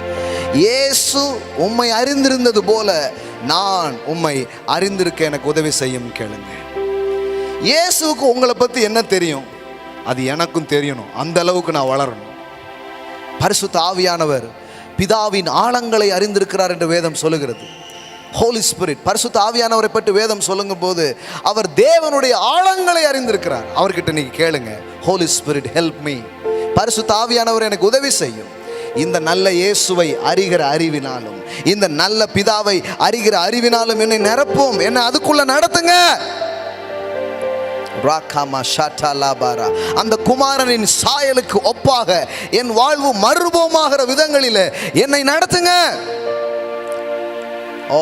இயேசு உம்மை அறிந்திருந்தது போல நான் உம்மை அறிந்திருக்க எனக்கு உதவி செய்யும் கேளுங்க. இயேசுவுக்கு உங்களை பத்தி என்ன தெரியும், அது எனக்கும் தெரியணும். அந்த அளவுக்கு நான் வளரணும். பரிசுத்த ஆவியானவர் பிதாவின் ஆழங்களை அறிந்திருக்கிறார் என்று வேதம் சொல்லுகிறது. ஹோலி ஸ்பிரிட், பரிசுத்த ஆவியானவரை பற்றி வேதம் சொல்லுங்கும் போது அவர் தேவனுடைய ஆழங்களை அறிந்திருக்கிறார். அவர்கிட்ட நீங்க கேளுங்க, ஹோலி ஸ்பிரிட் ஹெல்ப் மீ. பரிசுத்த ஆவியானவர் எனக்கு உதவி செய்யும். இந்த நல்ல இயேசுவை அறிகிற அறிவினாலும், இந்த நல்ல பிதாவை அறிகிற அறிவினாலும் என்னை நிரப்பும், என்னை அதுக்குள்ள நடத்துங்க. அந்த குமாரனின் சாயலுக்கு ஒப்பாக என் வாழ்வு மறுரூபமாகிற விதங்களில் என்னை நடத்துங்க. ஓ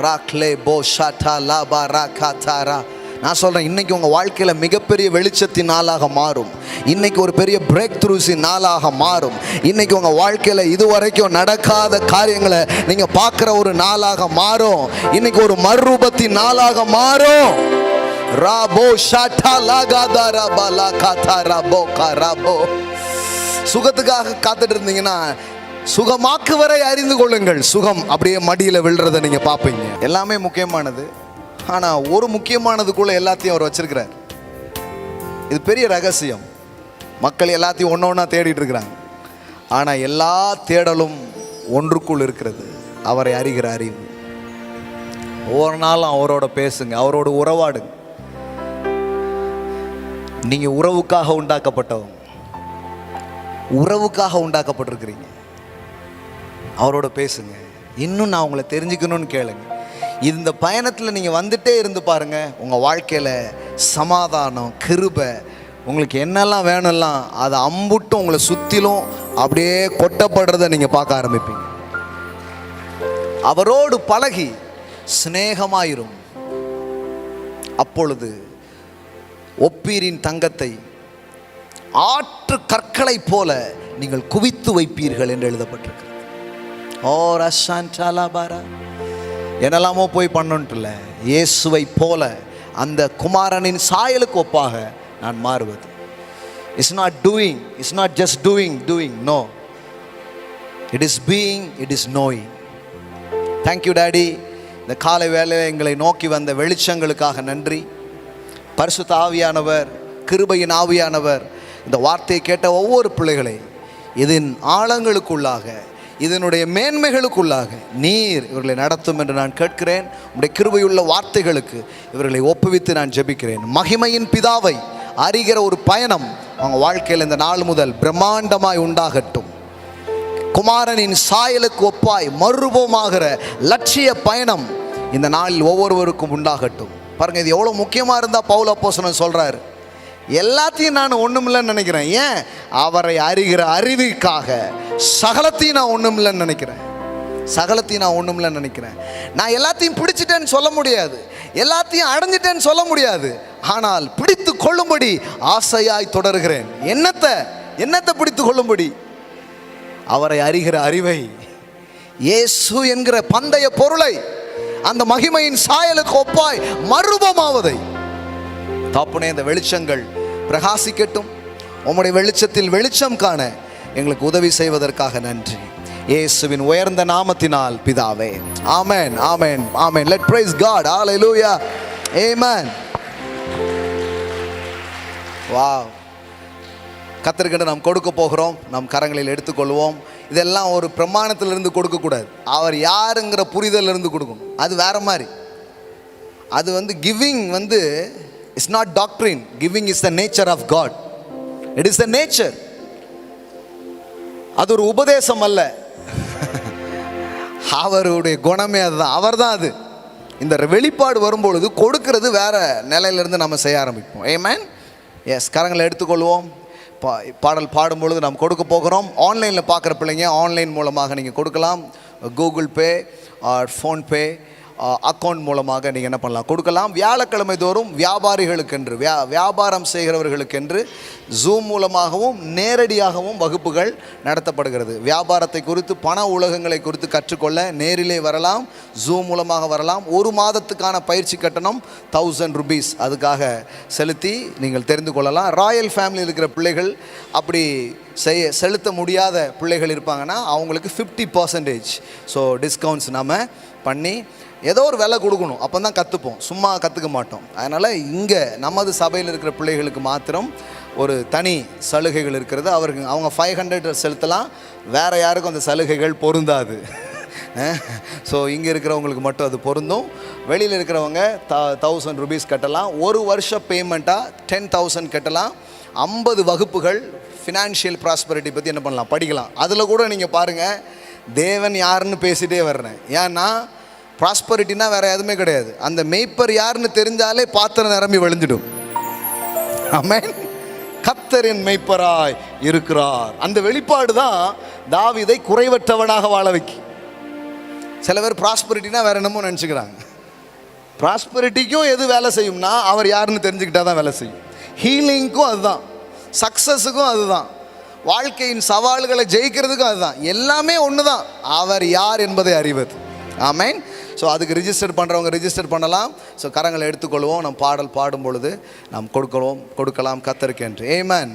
ராக்லே போ ஷாட்டா லாபா ராகாதாரா. நான் சொல்றேன், இன்னைக்கு உங்க வாழ்க்கையில மிகப்பெரிய வெளிச்சத்தின் நாளாக மாறும். இன்னைக்கு ஒரு பெரிய பிரேக் த்ரூஸின் நாளாக மாறும். இன்னைக்கு உங்க வாழ்க்கையில இதுவரைக்கும் நடக்காத காரியங்களை நீங்க பார்க்கிற ஒரு நாளாக மாறும். இன்னைக்கு ஒரு மறுரூபத்தின் நாளாக மாறும். ராபோ ஷாட்டா லாகாதாரா பாலா காதாரா போ காராபோ. சுகத்துக்காக காத்துட்டு இருந்தீங்கன்னா சுகமாக்கு வரை அறிந்து கொள்ளுங்கள். சுகம் அப்படியே மடியில விழுறதை நீங்க பார்ப்பீங்க. எல்லாமே முக்கியமானது, ஆனா ஒரு முக்கியமானதுக்குள்ள எல்லாத்தையும் அவர் வச்சிருக்கிறார். இது பெரிய ரகசியம். மக்கள் எல்லாத்தையும் ஒன்று ஒன்றா தேடிட்டு இருக்கிறாங்க, ஆனா எல்லா தேடலும் ஒன்றுக்குள் இருக்கிறது, அவரை அறிகிற அறிவு. ஒவ்வொரு நாளும் அவரோட பேசுங்க, அவரோட உறவாடுங்க. நீங்க உறவுக்காக உண்டாக்கப்பட்டவங்க, உறவுக்காக உண்டாக்கப்பட்டிருக்கிறீங்க. அவரோட பேசுங்க. இன்னும் நான் உங்களை தெரிஞ்சுக்கணும்னு கேளுங்க. இந்த பயணத்தில் நீங்கள் வந்துட்டே இருந்து பாருங்க, உங்கள் வாழ்க்கையில் சமாதானம், கிருபை, உங்களுக்கு என்னெல்லாம் வேணும்லாம் அதை அம்புட்டும் உங்களை சுற்றிலும் அப்படியே கொட்டப்படுறதை நீங்கள் பார்க்க ஆரம்பிப்பீங்க. அவரோடு பழகி சிநேகமாயிரும். அப்பொழுது ஒப்பீரின் தங்கத்தை ஆற்று கற்களை போல நீங்கள் குவித்து வைப்பீர்கள் என்று எழுதப்பட்டிருக்கிறது. ஓ ரஷான்டாலாபாரா. என்னெல்லாமோ போய் பண்ணணுன்ட்டுல, இயேசுவை போல அந்த குமாரனின் சாயலுக்கு ஒப்பாக நான் மாறுவது. It's not doing, it's not just doing, no. It is being, it is knowing. Thank you daddy. இந்த காலை வேளையில் எங்களை நோக்கி வந்த வெளிச்சங்களுக்காக நன்றி. பரிசுத்த ஆவியானவர், கிருபையின் ஆவியானவர் இந்த வார்த்தையை கேட்ட ஒவ்வொரு பிள்ளைகளை இதன் ஆழங்களுக்குள்ளாக, இதனுடைய மேன்மைகளுக்குள்ளாக நீர் இவர்களை நடத்தும் என்று நான் கேட்கிறேன். உடைய கிருபையுள்ள வார்த்தைகளுக்கு இவர்களை ஒப்புவித்து நான் ஜெபிக்கிறேன். மகிமையின் பிதாவை அறிகிற ஒரு பயணம் அவங்க வாழ்க்கையில் இந்த நாள் முதல் பிரம்மாண்டமாய் உண்டாகட்டும். குமாரனின் சாயலுக்கு ஒப்பாய் மறுரூபமாகிற லட்சிய பயணம் இந்த நாளில் ஒவ்வொருவருக்கும் உண்டாகட்டும். பாருங்கள், இது எவ்வளோ முக்கியமாக இருந்தால் பவுல் அப்போஸ்தலன் சொல்கிறார், எல்லாத்தையும் நான் ஒன்றுமில்லைன்னு நினைக்கிறேன். ஏன்? அவரை அறிகிற அறிவிற்காக சகலத்தையும் நான் ஒன்றுமில்லைன்னு நினைக்கிறேன். சகலத்தையும் நான் ஒன்றுமில்லைன்னு நினைக்கிறேன். நான் எல்லாத்தையும் பிடிச்சிட்டேன்னு சொல்ல முடியாது, எல்லாத்தையும் அடைஞ்சிட்டேன்னு சொல்ல முடியாது. ஆனால் பிடித்து கொள்ளும்படி ஆசையாய் தொடர்கிறேன். என்னத்தை பிடித்து கொள்ளும்படி? அவரை அறிகிற அறிவை, இயேசு என்கிற பந்தய பொருளை, அந்த மகிமையின் சாயலுக்கு ஒப்பாய் மறுரூபமாவதை. தாப்புனே, இந்த வெளிச்சங்கள் பிரகாசிக்கட்டும். உம்முடைய வெளிச்சத்தில் வெளிச்சம் காண எங்களுக்கு உதவி செய்வதற்காக நன்றி. இயேசுவின் உயர்ந்த நாமத்தினால் பிதாவே, amen, amen, amen. Let praise God. ஹalleluya, ஆமென். வாவ். கர்த்தருக்கு நாம் கொடுக்க போகிறோம். நம் கரங்களில் எடுத்துக்கொள்வோம். இதெல்லாம் ஒரு பிரமாணத்திலிருந்து கொடுக்கக்கூடாது, அவர் யாருங்கிற புரிதலிருந்து கொடுக்கணும். அது வேற மாதிரி. அது giving it's not doctrine. Giving is the nature of God. It is the nature. அது ஒரு உபதேசம் அல்ல, அவருடைய குணமே அதுதான். அவர் தான் அது. இந்த வெளிப்பாடு வரும்பொழுது கொடுக்கிறது வேற நிலையிலிருந்து நம்ம செய்ய ஆரம்பிப்போம். ஆமென். எஸ், கரங்களை எடுத்துக்கொள்வோம். பாடல் பாடும்பொழுது நாம் கொடுக்க போகிறோம். ஆன்லைனில் பார்க்குற பிள்ளைங்க ஆன்லைன் மூலமாக நீங்கள் கொடுக்கலாம். Google Pay R PhonePe account மூலமாக நீங்கள் என்ன பண்ணலாம், கொடுக்கலாம். வியாழக்கிழமை தோறும் வியாபாரிகளுக்கென்று, வியாபாரம் செய்கிறவர்களுக்கென்று ஜூம் மூலமாகவும் நேரடியாகவும் வகுப்புகள் நடத்தப்படுகிறது. வியாபாரத்தை குறித்து, பண உலகங்களை குறித்து கற்றுக்கொள்ள நேரிலே வரலாம், ஜூம் மூலமாக வரலாம். ஒரு மாதத்துக்கான பயிற்சி கட்டணம் 1000 rupees அதுக்காக செலுத்தி நீங்கள் தெரிந்து கொள்ளலாம். ராயல் ஃபேமிலி இருக்கிற பிள்ளைகள் அப்படி செலுத்த முடியாத பிள்ளைகள் இருப்பாங்கன்னா அவங்களுக்கு 50% ஸோ டிஸ்கவுண்ட்ஸ் நம்ம பண்ணி ஏதோ ஒரு விலை கொடுக்கணும். அப்போ தான் கற்றுப்போம், சும்மா கற்றுக்க மாட்டோம். அதனால் இங்கே நமது சபையில் இருக்கிற பிள்ளைகளுக்கு மாத்திரம் ஒரு தனி சலுகைகள் இருக்கிறது. அவங்க 500 செலுத்தலாம், வேறு யாருக்கும் அந்த சலுகைகள் பொருந்தாது. ஸோ இங்கே இருக்கிறவங்களுக்கு மட்டும் அது பொருந்தும். வெளியில் இருக்கிறவங்க 1000 rupees கட்டலாம். ஒரு வருஷம் பேமெண்ட்டாக 10,000 கட்டலாம். 50 வகுப்புகள் ஃபினான்ஷியல் ப்ராஸ்பரிட்டி பற்றி என்ன பண்ணலாம், படிக்கலாம். அதில் கூட நீங்கள் பாருங்கள், தேவன் யாருன்னு பேசிகிட்டே வர்றேன். ஏன்னா ப்ராஸ்பரிட்டினா வேறு எதுவுமே கிடையாது. அந்த மெய்ப்பர் யாருன்னு தெரிஞ்சாலே பாத்திரம் நிரம்பி வழிஞ்சிடும். ஆமென். கர்த்தரின் மெய்ப்பராய் இருக்கிறார். அந்த வெளிப்பாடு தான் தாவீதை குறைவற்றவனாக வாழ வைக்கும். சில பேர் ப்ராஸ்பரிட்டினா வேறு என்னமோ நினச்சிக்கிறாங்க. ப்ராஸ்பரிட்டிக்கும் எது வேலை செய்யும்னா அவர் யாருன்னு தெரிஞ்சுக்கிட்டா தான் வேலை செய்யும். ஹீலிங்க்கும் அதுதான், சக்ஸஸுக்கும் அதுதான், வாழ்க்கையின் சவால்களை ஜெயிக்கிறதுக்கும் அதுதான். எல்லாமே ஒன்று தான், அவர் யார் என்பதை அறிவது. ஆமென். ஸோ அதுக்கு ரிஜிஸ்டர் பண்ணுறவங்க ரிஜிஸ்டர் பண்ணலாம். ஸோ கரங்களை எடுத்துக்கொள்வோம். நம் பாடல் பாடும் பொழுது நாம் கொடுக்கலாம் கர்த்தருக்கு என்று. ஆமென்.